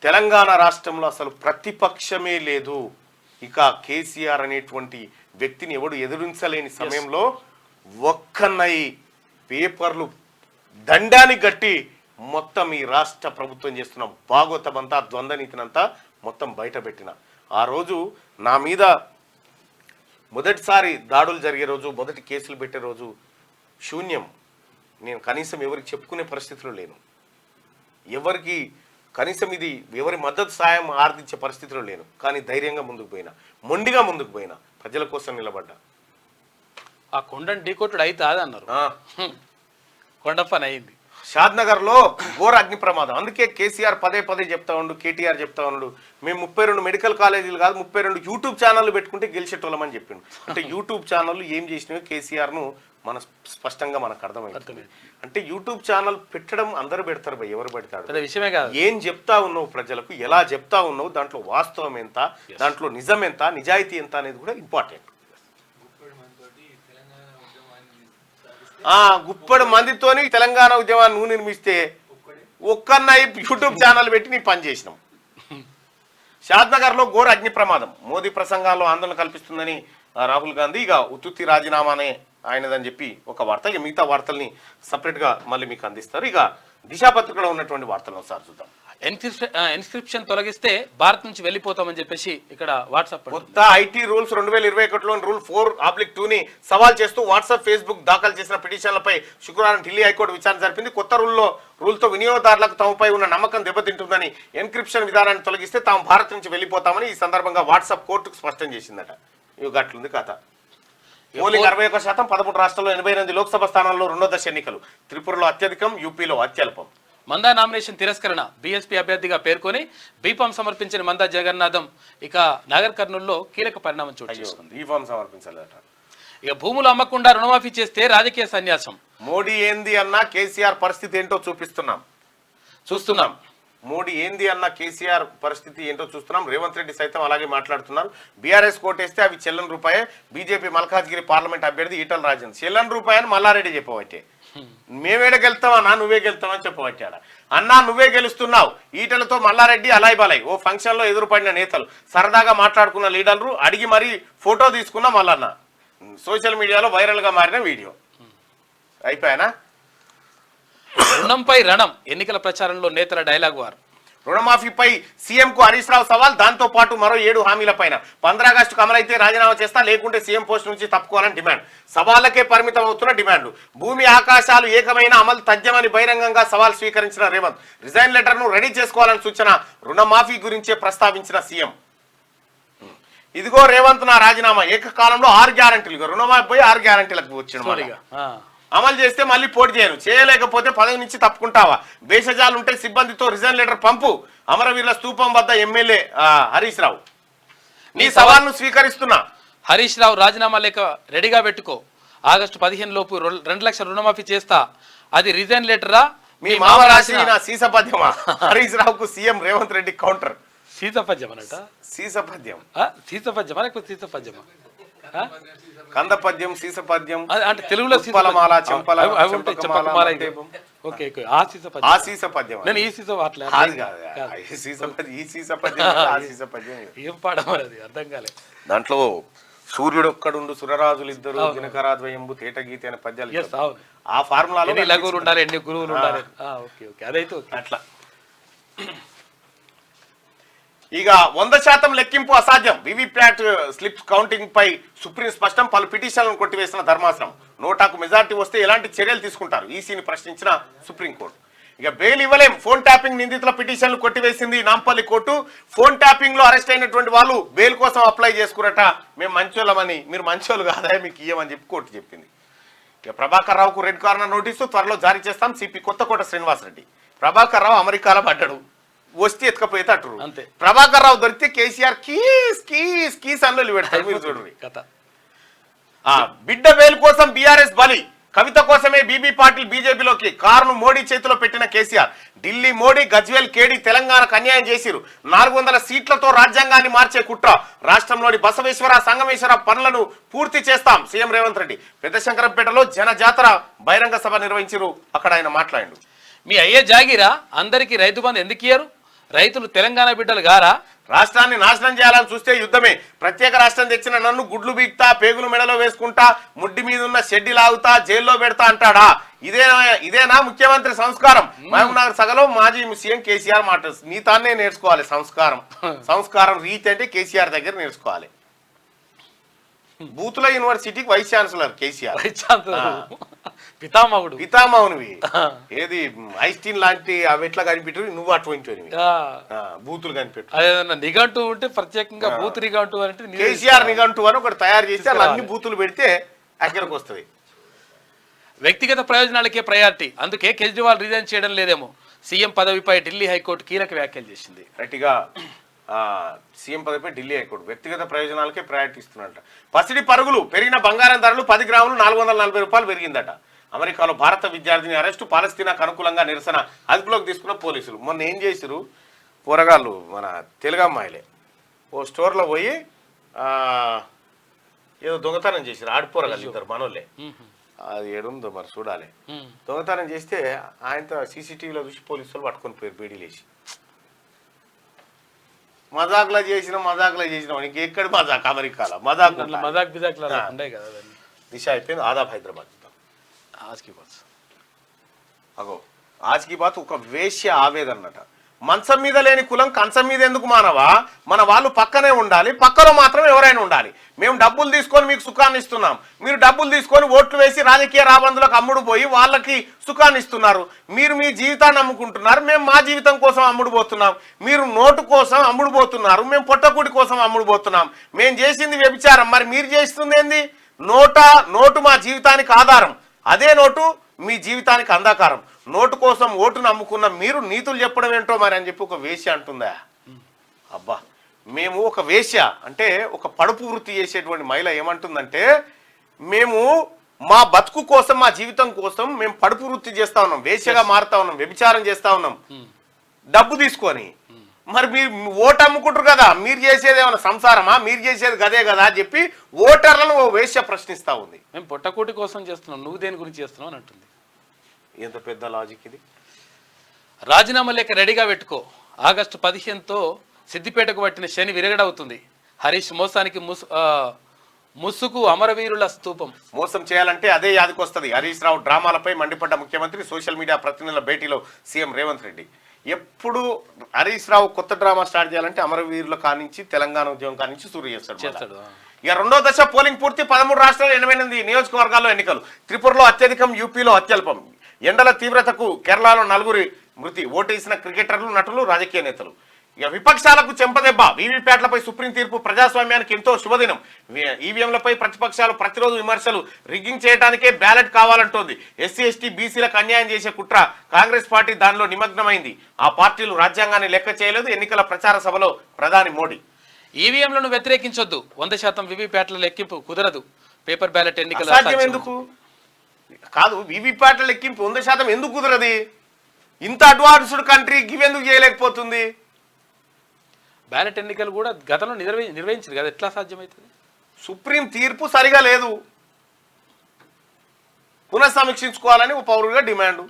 తెలంగాణ రాష్ట్రంలో అసలు ప్రతిపక్షమే లేదు. ఇక కేసీఆర్ అనేటువంటి వ్యక్తిని ఎవడు ఎదురించలేని సమయంలో ఒక్కన్నై పేపర్లు దండానికి గట్టి మొత్తం ఈ రాష్ట్ర ప్రభుత్వం చేస్తున్న భాగోతమంతా, ద్వంద్వనీతినంతా మొత్తం బయట పెట్టిన ఆ రోజు నా మీద మొదటిసారి దాడులు జరిగే రోజు, మొదటి కేసులు పెట్టే రోజు శూన్యం. నేను కనీసం ఎవరికి చెప్పుకునే పరిస్థితిలో లేను. ఎవరికి కనీసం ఇది ఎవరి మద్దతు సాయం ఆర్థించే పరిస్థితిలో లేను. కానీ ధైర్యంగా ముందుకు పోయినా, మొండిగా ముందుకు పోయినా, ప్రజల కోసం నిలబడ్డా. ఆ కొండను ఢీకొట్టుడు అయితే అదన్నారు, కొండ పని అయింది. షాద్నగర్ లో ఘోర అగ్ని ప్రమాదం. అందుకే కేసీఆర్ పదే పదే చెప్తా ఉండు, కేటీఆర్ చెప్తా ఉండు, మేము 32 మెడికల్ కాలేజీలు కాదు 32 యూట్యూబ్ ఛానళ్ళు పెట్టుకుంటే గెలిచేటోళ్ళమని చెప్పిండు. అంటే యూట్యూబ్ ఛానళ్ళు ఏం చేసినవి కేసీఆర్ ను మన స్పష్టంగా మనకు అర్థమైంది. అంటే యూట్యూబ్ ఛానల్ పెట్టడం అందరూ పెడతారు భయ్, ఎవరు పెడతారు విషయమే కాదు. ఏం చెప్తా ఉన్నావు ప్రజలకు, ఎలా చెప్తా ఉన్నావు, దాంట్లో వాస్తవం ఎంత, దాంట్లో నిజం ఎంత, నిజాయితీ ఎంత అనేది కూడా ఇంపార్టెంట్. గుప్పడి మందితోని తెలంగాణ ఉద్యమాన్ని నువ్వు నిర్మిస్తే ఒక్కన్న యూట్యూబ్ ఛానల్ పెట్టి నీ పని చేసినాం. షాద్నగర్ లో ఘోర అగ్ని ప్రమాదం. మోదీ ప్రసంగాల్లో ఆందోళన కల్పిస్తుందని రాహుల్ గాంధీ ఇక ఉత్తుత్తి రాజీనామానే ఆయనదని చెప్పి ఒక వార్త. ఇక మిగతా వార్తల్ని సపరేట్ గా మళ్ళీ మీకు అందిస్తారు. ఇక దిశా పత్రికలో ఉన్నటువంటి వార్తలను ఒకసారి చూద్దాం. ఇన్స్క్రిప్షన్ తొలగిస్తే భారత్ నుంచి వెళ్ళిపోతామని చెప్పేసి ఇక్కడ వాట్సాప్ కొత్త ఐటీ రూల్స్ 2021లో రూల్ 4/2 ని సవాల్ చేస్తూ వాట్సాప్, ఫేస్బుక్ దాఖలు చేసిన పిటిషన్లపై శుక్రవారం ఢిల్లీ హైకోర్టు విచారణ జరిపింది. కొత్త రూల్తో వినియోగదారులకు తమపై ఉన్న నమ్మకం దెబ్బతింటుందని, ఎన్క్రిప్షన్ విధానాన్ని తొలగిస్తే తాము భారత్ నుంచి వెళ్ళిపోతామని ఈ సందర్భంగా వాట్సాప్ కోర్టుకు స్పష్టం చేసిందట. ఇవి గట్లుంది కథ. పోలింగ్ 61%, 13 రాష్ట్రాల్లో 88 లోక్సభ స్థానాల్లో రెండో దశ ఎన్నికలు. త్రిపురలో అత్యధికం, యూపీలో అత్యల్పం. మందా నామినేషన్ తిరస్కరణ. బీఎస్పీ అభ్యర్థిగా పేర్కొని బీఫామ్ సమర్పించిన మందా జగన్నాథం ఇక నాగర్ కర్నూలులో కీలక పరిణామం చోటు చేసుకుంది. బీఫామ్ సమర్పించాలట. ఇక భూములు అమ్మకుండా రుణమాఫీ చేస్తే రాజకీయ సన్యాసం. మోడీ ఏంది అన్న కేసీఆర్ పరిస్థితి ఏంటో చూస్తున్నాం. మోడీ ఏంది అన్న కేసీఆర్ పరిస్థితి ఏంటో చూస్తున్నాం. రేవంత్ రెడ్డి సైతం అలాగే మాట్లాడుతున్నారు. బీఆర్ఎస్ కోటేస్తే అవి చెల్లని రూపాయే. బీజేపీ మల్కాజ్గిరి పార్లమెంట్ అభ్యర్థి ఈటల రాజేంద్ర చెల్లని రూపాయని మల్లారెడ్డి చెప్పబట్టే, మేమేడ గెలుస్తామన్నా నువ్వే గెలుస్తామని చెప్పబట్టాడు. అన్నా నువ్వే గెలుస్తున్నావు. ఈటలతో మల్లారెడ్డి అలాయ్ బలాయ్. ఓ ఫంక్షన్ లో ఎదురుపడిన నేతలు, సరదాగా మాట్లాడుకున్న లీడర్లు, అడిగి మరీ ఫోటో తీసుకున్న మల్లన్న. సోషల్ మీడియాలో వైరల్ గా మారిన వీడియో. అయిపోయానా? రుణంపై రణం. ఎన్నికల ప్రచారంలో నేతల డైలాగ్ వార్. రుణమాఫీపై సీఎంకు హరీష్ రావు సవాల్. దాంతో పాటు మరో 7 హామీల పైన 15 ఆగస్టుకు అమలైతే రాజీనామా చేస్తా, లేకుంటే సీఎం పోస్ట్ నుంచి తప్పుకోవాలని డిమాండ్. సవాళ్లకే పరిమితం అవుతున్న డిమాండ్లు. భూమి ఆకాశాలు ఏకమైన అమలు తథ్యమని బహిరంగంగా సవాల్ స్వీకరించిన రేవంత్. రిజైన్ లెటర్ ను రెడీ చేసుకోవాలని సూచన. రుణమాఫీ గురించే ప్రస్తావించిన సీఎం. ఇదిగో రేవంత్ నా రాజీనామా. ఏకకాలంలో 6 గ్యారంటీలు. రుణమాఫీ పోయి 6 గ్యారంటీలకు వచ్చిన అమలు చేస్తే మళ్ళీ పోటీ చేయను, చేయలేకపోతే పదవి నుంచి తప్పుకుంటావా? భేషజాలు ఉంటే సిబ్బందితో రిజైన్ లెటర్ పంపు. అమరవీరుల స్తూపం వద్ద ఎమ్మెల్యే హరీష్ రావు. నీ సవాల్ను స్వీకరిస్తున్నా. హరీష్ రావు రాజీనామా లేక రెడీగా పెట్టుకో. ఆగస్టు 15 లోపు 2 లక్షల రుణమాఫీ చేస్తా. అది రిజైన్ లెటరా మీ మామ రాసిన సీసపద్యమా? హరీష్ రావుకు సీఎం రేవంత్ రెడ్డి కౌంటర్. సీతపద్యం అనట. సీసపద్యం. సీతపద్యమా లేకపోతే సీతపద్యమా? కందపద్యం, సీసపద్యం అంటే తెలుగులో చంపలమాల, చంపలమాల. ఆ సీసపద్యం. నేను ఈ సీసపద్యం ఏం పాడమది అర్థం కాలే. దాంట్లో సూర్యుడు ఒక్కడుండు, సురరాజులు ఇద్దరు, దినకరాద్వయంబు, తేట గీత అనే పద్యాలు. ఆ ఫార్ములాలో ఎన్ని లఘువులు ఉండాలి, ఎన్ని గురువులు ఉండాలి. అదైతే అట్లా. ఇక 100% లెక్కింపు అసాధ్యం. వివిప్యాట్ స్లిప్ కౌంటింగ్ పై సుప్రీం స్పష్టం. పలు పిటిషన్లను కొట్టివేసిన ధర్మాసనం. నోటాకు మెజార్టీ వస్తే ఎలాంటి చర్యలు తీసుకుంటారు? ఈసీని ప్రశ్నించిన సుప్రీంకోర్టు. ఇక బెయిల్ ఇవ్వలేం. ఫోన్ ట్యాపింగ్ నిందితుల పిటిషన్లు కొట్టివేసింది నాంపల్లి కోర్టు. ఫోన్ ట్యాపింగ్ లో అరెస్ట్ అయినటువంటి వాళ్ళు బెయిల్ కోసం అప్లై చేసుకురట. మేము మంచోళ్ళమని, మీరు మంచోళ్ళు కాదా మీకు ఇయ్యమని చెప్పి కోర్టు చెప్పింది. ఇక ప్రభాకర్ రావుకు రెడ్ కార్నర్ నోటీసు త్వరలో జారీ చేస్తాం. సిపి కొత్తకోట శ్రీనివాసరెడ్డి. ప్రభాకర్ రావు అమెరికాలో పడ్డాడు, వస్తే ఎత్తుకపోతే అట్టు. అంతే. ప్రభాకర్ రావు దొరికితే కేసీఆర్ కీస్ కీస్ కీస్ అన్నలు పెడతారు. మీరు చూడండి కథ. బిడ్డ బెయిల్ కోసం బీఆర్ఎస్ బలి. కవిత కోసమే బీబీ పాటిల్ బీజేపీలోకి. కారును మోడీ చేతిలో పెట్టిన కేసీఆర్. ఢిల్లీ మోడీ, గజ్వేల్ కేడీ తెలంగాణకు అన్యాయం చేసిరు. 400 సీట్లతో రాజ్యాంగాన్ని మార్చే కుట్ర. రాష్ట్రంలోని బసవేశ్వర, సంగమేశ్వర పనులను పూర్తి చేస్తాం. సీఎం రేవంత్ రెడ్డి. పెద్దశంకరంపేటలో జన జాతర బహిరంగ సభ నిర్వహించారు. అక్కడ ఆయన మాట్లాడారు. మీ అయ్యే జాగిరా అందరికీ రైతు బంధు ఎందుకు ఇయ్యరు? రైతులు తెలంగాణ బిడ్డలు గారా? రాష్ట్రాన్ని నాశనం చేయాలని చూస్తే యుద్ధమే. ప్రత్యేక రాష్ట్రం తెచ్చిన నన్ను గుడ్లు బీక్తా, పేగులు మెడలో వేసుకుంటా, ముడ్డి మీద ఉన్న షెడ్డి లాగుతా, జైల్లో పెడతా అంటాడా? ఇదేనా ముఖ్యమంత్రి సంస్కారం? మహబూబ్నగర్ సగలో మాజీ సీఎం కేసీఆర్ మాట. నీ తానే నేర్చుకోవాలి సంస్కారం రీతి అంటే కేసీఆర్ దగ్గర నేర్చుకోవాలి. బూతుల యూనివర్సిటీకి వైస్ ఛాన్సలర్ కేసీఆర్. పితామహునివి. ఏది ఐస్టీన్ లాంటి అవి ఎట్లా కనిపెట్టు, నువ్వు అటువంటి బూతులు కనిపెట్టు. నిఘంటు ఉంటే ప్రత్యేకంగా బూత్ నిఘంటు అంటే కేసీఆర్ నిఘంటు అని ఒకటి తయారు చేసి అలా అన్ని బూతులు పెడితే అక్కడికి వస్తుంది. వ్యక్తిగత ప్రయోజనాలకే ప్రయారిటీ, అందుకే కేజ్రీవాల్ రిజైన్ చేయడం లేదేమో. సీఎం పదవిపై ఢిల్లీ హైకోర్టు కీలక వ్యాఖ్యలు చేసింది. గట్టిగా సీఎం పదవిపై ఢిల్లీ హైకోర్టు వ్యక్తిగత ప్రయోజనాలకే ప్రయారిటీ ఇస్తున్నట్ట. పసిడి పరుగులు, పెరిగిన బంగారం ధరలు 10 గ్రాములు 440 రూపాయలు పెరిగిందట. అమెరికాలో భారత విద్యార్థిని అరెస్టు, పాలస్తీనాకు అనుకూలంగా నిరసన, అదుపులోకి తీసుకున్న పోలీసులు. మొన్న ఏం చేసిరు పోరగాళ్ళు, మన తెలుగు అమ్మాయిలే ఓ స్టోర్లో పోయి ఏదో దొంగతనం చేసిరు. ఆడిపోరగాళ్ళు ఇద్దరు మనోళ్ళే, అది ఏడుందో మరి చూడాలి. దొంగతనం చేస్తే ఆయనతో సీసీటీవీలో చూసి పోలీసులు పట్టుకొని పోయారు బీడీలేసి. మజాక్లా చేసిన నీకు ఎక్కడ మజాక్, అమెరికాలో మజాక్ దిశ అయిపోయింది. ఆదాబ్ హైదరాబాద్ అగో ఆజ్కి బాత్ ఒక వేశ్య ఆవేదన్నట. మంచం మీద లేని కులం కంచం మీద ఎందుకు మానవా, మన వాళ్ళు పక్కనే ఉండాలి, పక్కలో మాత్రం ఎవరైనా ఉండాలి. మేము డబ్బులు తీసుకొని మీకు సుఖాన్ని ఇస్తున్నాం, మీరు డబ్బులు తీసుకొని ఓట్లు వేసి రాజకీయ రాబందులకు అమ్ముడు పోయి వాళ్ళకి సుఖాన్ని ఇస్తున్నారు. మీరు మీ జీవితాన్ని అమ్ముకుంటున్నారు, మేము మా జీవితం కోసం అమ్ముడు పోతున్నాం. మీరు నోటు కోసం అమ్ముడు పోతున్నారు, మేము పొట్టకూటి కోసం అమ్ముడు పోతున్నాం. మేము చేసింది వ్యభిచారం, మరి మీరు చేస్తుంది ఏంది? నోటు మా జీవితానికి ఆధారం, అదే నోటు మీ జీవితానికి అంధకారం. నోటు కోసం ఓటు నమ్ముకున్న మీరు నీతులు చెప్పడం ఏంటో మరి అని చెప్పి ఒక వేశ్య అంటుందా? అబ్బా, మేము ఒక వేశ్య అంటే ఒక పడుపు వృత్తి చేసేటువంటి మహిళ ఏమంటుందంటే, మేము మా బతుకు కోసం మా జీవితం కోసం మేము పడుపు వృత్తి చేస్తా ఉన్నాం, వేశ్యగా మారుతా ఉన్నాం, వ్యభిచారం చేస్తా ఉన్నాం డబ్బు తీసుకొని. మరి మీరు ఓటు అమ్ముకుంటారు కదా, మీరు చేసేది ఏమైనా సంసారమా, మీరు చేసేది గదే కదా అని చెప్పి ఓటర్లను ఓ వేశ్య ప్రశ్నిస్తా ఉంది. మేము పొట్టకూటి కోసం చేస్తున్నాం, నువ్వు దేని గురించి చేస్తున్నావు అని అంటుంది. ఎంత పెద్ద లాజిక్ ఇది. రాజీనామా లేక రెడీగా పెట్టుకో, ఆగస్టు 15తో సిద్దిపేటకు పట్టిన శని విరగడవుతుంది. హరీష్ మోసానికి ముసుగు అమరవీరుల స్తూపం. మోసం చేయాలంటే అదే యాదికొస్తుంది. హరీష్ రావు డ్రామాలపై మండిపడ్డ ముఖ్యమంత్రి, సోషల్ మీడియా ప్రతినిధుల భేటీలో సీఎం రేవంత్ రెడ్డి. ఎప్పుడు హరీష్ రావు కొత్త డ్రామా స్టార్ట్ చేయాలంటే అమరవీరుల కానించి తెలంగాణ ఉద్యమం కానించి సూర్య చేస్తాడు. ఇక రెండో దశ పోలింగ్ పూర్తి, 13 రాష్ట్రాలు 88 నియోజకవర్గాల్లో ఎన్నికలు. త్రిపురలో అత్యధికం, యూపీలో అత్యల్పం. ఎండల తీవ్రతకు కేరళలో 4 మృతి. ఓటేసిన క్రికెటర్లు, నటులు, రాజకీయ నేతలు. ఇక విపక్షాలకు చెంపదెబ్బ, వీవీప్యాట్లపై సుప్రీం తీర్పు ప్రజాస్వామ్యానికి ఎంతో శుభదినం. ఈవీఎంలపై ప్రతిపక్షాలు ప్రతిరోజు విమర్శలు, రిగ్గింగ్ చేయడానికే బ్యాలెట్ కావాలంటోంది. ఎస్సీ ఎస్టీ బీసీలకు అన్యాయం చేసే కుట్ర, కాంగ్రెస్ పార్టీ దానిలో నిమగ్నమైంది. ఆ పార్టీలు రాజ్యాంగాన్ని లెక్క చేయలేదు. ఎన్నికల ప్రచార సభలో ప్రధాని మోడీ. ఈవీఎంలను వ్యతిరేకించొద్దు, 100% వీవీప్యాట్ల లెక్కింపు కుదరదు. పేపర్ బ్యాలెట్ ఎన్నికల సాధ్యం ఎందుకు కాదు, వీవీప్యాట్ల లెక్కింపు 100% ఎందుకు కుదరది? ఇంత అడ్వాన్స్డ్ కంట్రీ ఇవెందుకు చేయలేకపోతుంది? బ్యాలెట్ ఎన్నికలు కూడా గతంలో నిర్వహించారు కదా, ఎట్లా సాధ్యమవుతుంది? సుప్రీం తీర్పు సరిగా లేదు, పునఃసమీక్షించుకోవాలని ఒక పౌరుడిగా డిమాండ్.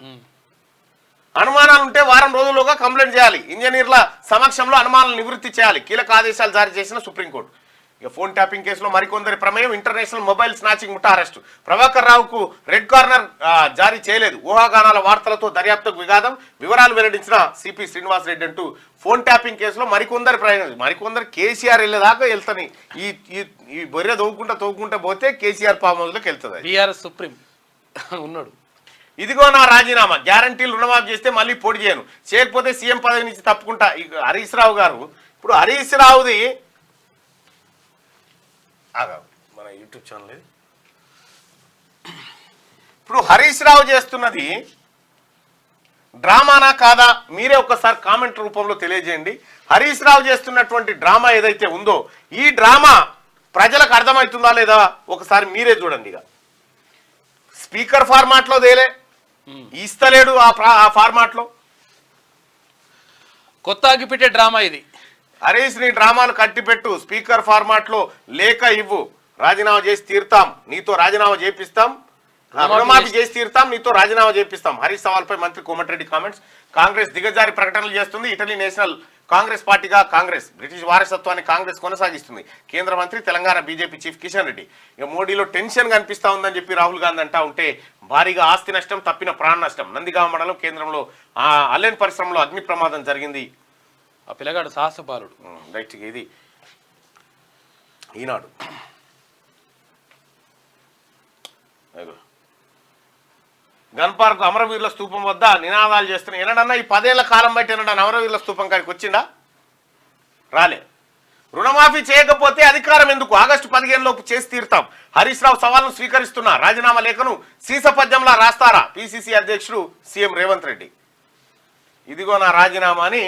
అనుమానాలు ఉంటే వారం రోజుల్లోగా కంప్లైంట్ చేయాలి. ఇంజనీర్ల సమక్షంలో అనుమానాలు నివృత్తి చేయాలి. కీలక ఆదేశాలు జారీ చేసిన సుప్రీంకోర్టు. ఇక ఫోన్ ట్యాపింగ్ కేసులో మరికొందరి ప్రమేయం, ఇంటర్నేషనల్ మొబైల్ స్నాచింగ్ ముఠా అరెస్టు. ప్రభాకర్ రావుకు రెడ్ కార్నర్ జారీ చేయలేదు. ఊహాగానాల వార్తలతో దర్యాప్తుకు విఘాతం, వివరాలు వెల్లడించిన సిపి శ్రీనివాస్ రెడ్డి అంటూ ఫోన్ ట్యాపింగ్ కేసులో మరికొందరి ప్రయాణం. మరికొందరు కేసీఆర్ వెళ్ళేదాకా వెళ్తాని, ఈ బొర్రె తోగుకుంటా పోతే కేసీఆర్ ఫామ్ హౌస్లోకి వెళ్తుంది. బీఆర్ఎస్ సుప్రీం ఉన్నాడు. ఇదిగో నా రాజీనామా, గ్యారంటీలు రుణమాఫీ చేస్తే మళ్ళీ పోటీ చేయను, చేయకపోతే సీఎం పదవి నుంచి తప్పుకుంటా. హరీష్ రావు గారు, ఇప్పుడు హరీష్ రావుది మన యూట్యూబ్ ఛానల్, ఇప్పుడు హరీష్ రావు చేస్తున్నది డ్రామానా కాదా? మీరే ఒక్కసారి కామెంట్ రూపంలో తెలియజేయండి. హరీష్ రావు చేస్తున్నటువంటి డ్రామా ఏదైతే ఉందో, ఈ డ్రామా ప్రజలకు అర్థమవుతుందా లేదా ఒకసారి మీరే చూడండి. ఇక స్పీకర్ ఫార్మాట్లో దేలే ఇస్తలేడు, ఆ ఫార్మాట్లో కొత్త అగిపెట్టే డ్రామా ఇది. హరీష్ నీ డ్రామాను కట్టిపెట్టు, స్పీకర్ ఫార్మాట్ లో లేఖ ఇవ్వు, రాజీనామా చేసి తీరుతాం, నీతో రాజీనామా చేపిస్తాం, రుణమాఫీ చేసి తీరుతాం, నీతో రాజీనామా చేపిస్తాం. హరీష్ సవాల్పై మంత్రి కోమటిరెడ్డి కామెంట్స్. కాంగ్రెస్ దిగజారి ప్రకటనలు చేస్తుంది. ఇటలీ నేషనల్ కాంగ్రెస్ పార్టీగా కాంగ్రెస్ బ్రిటిష్ వారసత్వాన్ని కాంగ్రెస్ కొనసాగిస్తుంది. కేంద్ర మంత్రి, తెలంగాణ బీజేపీ చీఫ్ కిషన్ రెడ్డి. ఇక మోడీలో టెన్షన్ కనిపిస్తా ఉందని చెప్పి రాహుల్ గాంధీ అంటా ఉంటే, భారీగా ఆస్తి నష్టం, తప్పిన ప్రాణ నష్టం. నందిగామ మండలం కేంద్రంలో అల్లెన్ పరిశ్రమలో అగ్ని ప్రమాదం జరిగింది. ఆ పిల్లగాడు సాహసపాలుడు. రైట్, ఇది ఈనాడు. గన్ పార్క్ అమరవీరుల స్తూపం వద్ద నినాదాలు చేస్తున్నా. ఎన్నడన్నా ఈ 10 ఏళ్ల కాలం బట్టి ఎన్నడన్నా అమరవీరుల స్తూపం కాడికి వచ్చిండా? రాలే. రుణమాఫీ చేయకపోతే అధికారం ఎందుకు? ఆగస్టు 15 లోపు చేసి తీరుతాం. హరీష్ రావు సవాల్ను స్వీకరిస్తున్నా. రాజీనామా లేఖను సీసపద్యంలా రాస్తారా? పిసిసి అధ్యక్షుడు సీఎం రేవంత్ రెడ్డి. ఇదిగో నా రాజీనామా అని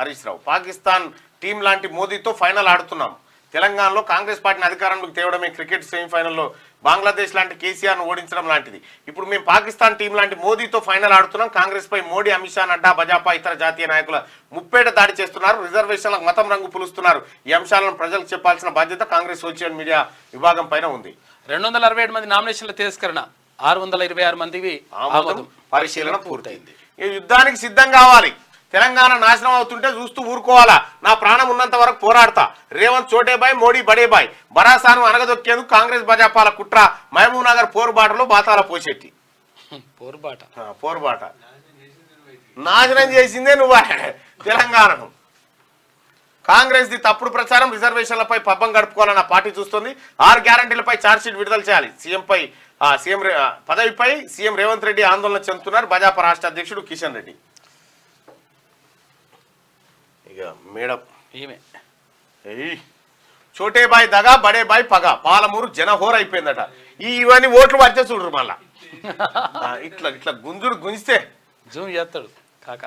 హరీష్ రావు. పాకిస్తాన్ టీం లాంటి మోదీతో ఫైనల్ ఆడుతున్నాం. తెలంగాణలో కాంగ్రెస్ పార్టీని అధికారంలోకి తేవడమే క్రికెట్ సెమీఫైనల్లో బంగ్లాదేశ్ లాంటి కేసీఆర్ను ఓడించడం లాంటిది. ఇప్పుడు మేము పాకిస్తాన్ టీం లాంటి మోదీతో ఫైనల్ ఆడుతున్నాం. కాంగ్రెస్ పై మోడీ, అమిత్ షా, నడ్డా, భాజపా ఇతర జాతీయ నాయకుల ముప్పేట దాడి చేస్తున్నారు. రిజర్వేషన్లకు మతం రంగు పులుస్తున్నారు. ఈ అంశాలను ప్రజలకు చెప్పాల్సిన బాధ్యత కాంగ్రెస్ సోషల్ మీడియా విభాగం పైన ఉంది. 267 మంది నామినేషన్ల తిరస్కరణ, 626 మందివి ఆమోదం, పరిశీలన పూర్తయింది. ఈ యుద్ధానికి సిద్ధం కావాలి. తెలంగాణ నాశనం అవుతుంటే చూస్తూ ఊరుకోవాలా? నా ప్రాణం ఉన్నంత వరకు పోరాడతా. రేవంత్ చోటేబాయ్, మోడీ బడేబాయ్. బరాసాను అనగదొక్కేందుకు కాంగ్రెస్ భాజపాల కుట్ర. మహబూబ్ నగర్ పోరుబాటలో బాతాల పోచెట్టి. పోరుబాట నాశనం చేసిందే నువ్వా తెలంగాణను. కాంగ్రెస్ ది తప్పుడు ప్రచారం. రిజర్వేషన్లపై పబ్బం గడుపుకోవాలన్న పార్టీ చూస్తుంది. 6 గ్యారంటీలపై ఛార్జ్షీట్ విడుదల చేయాలి. సీఎం పదవిపై సీఎం రేవంత్ రెడ్డి ఆందోళన చెందుతున్నారు. భాజపా రాష్ట్ర అధ్యక్షుడు కిషన్ రెడ్డి. ఇక మేడం ఈమె చోటేబాయ్ దగా, బడేబాయ్ పగ. పాలమూరు జనహోర్ అయిపోయిందట. ఇవన్నీ ఓట్లు పడితే చూడరు మళ్ళా. ఇట్లా ఇట్లా గుంజితే జూమ్ చేస్తాడు కాక.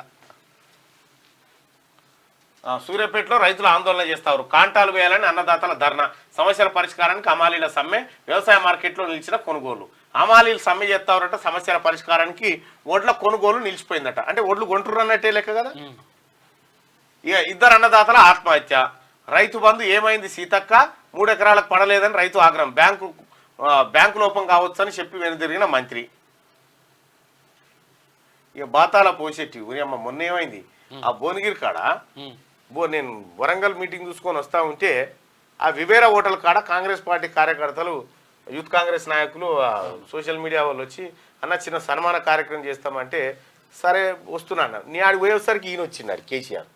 సూర్యాపేటలో రైతులు ఆందోళన చేస్తారు. కాంటాలు వేయాలని అన్నదాతల ధర్నా. సమస్యల పరిష్కారానికి హమాలీల సమ్మె. వ్యవసాయ మార్కెట్లో నిలిచిన కొనుగోలు. హమాలీలు సమ్మె చేస్తారట. సమస్యల పరిష్కారానికి ఒడ్ల కొనుగోలు నిలిచిపోయిందట. అంటే ఒడ్లు కొంటుర్రు అన్నట్టే లెక్క కదా. ఇక 2 అన్నదాతల ఆత్మహత్య. రైతు బంధు ఏమైంది సీతక్క? 3 ఎకరాలకు పడలేదని రైతు ఆగ్రహం. బ్యాంకు లోపం కావచ్చని చెప్పి వెనుదిరిగిన మంత్రి. ఇక బాతాల పోషెట్టి ఉరియమ్మ మొన్న ఏమైంది? ఆ భువనగిరి కాడ నేను వరంగల్ మీటింగ్ చూసుకొని వస్తా ఉంటే ఆ వివేరా హోటల్ కాడ కాంగ్రెస్ పార్టీ కార్యకర్తలు, యూత్ కాంగ్రెస్ నాయకులు, సోషల్ మీడియా వాళ్ళు వచ్చి అన్న చిన్న సన్మాన కార్యక్రమం చేస్తామంటే సరే వస్తున్నా అన్నారు. నీ ఆడికి పోయేసరికి ఈయన వచ్చిన్నారు కేసీఆర్.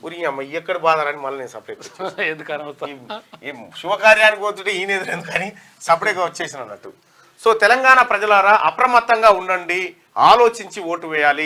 ఉరి అమ్మ ఎక్కడ బాధరని మళ్ళీ నేను సపరేట్ ఈ శుభకార్యానికి పోతుంటే ఈయన ఎదురు కానీ సపరేట్గా వచ్చేసిన అన్నట్టు. సో తెలంగాణ ప్రజలారా అప్రమత్తంగా ఉండండి, ఆలోచించి ఓటు వేయాలి.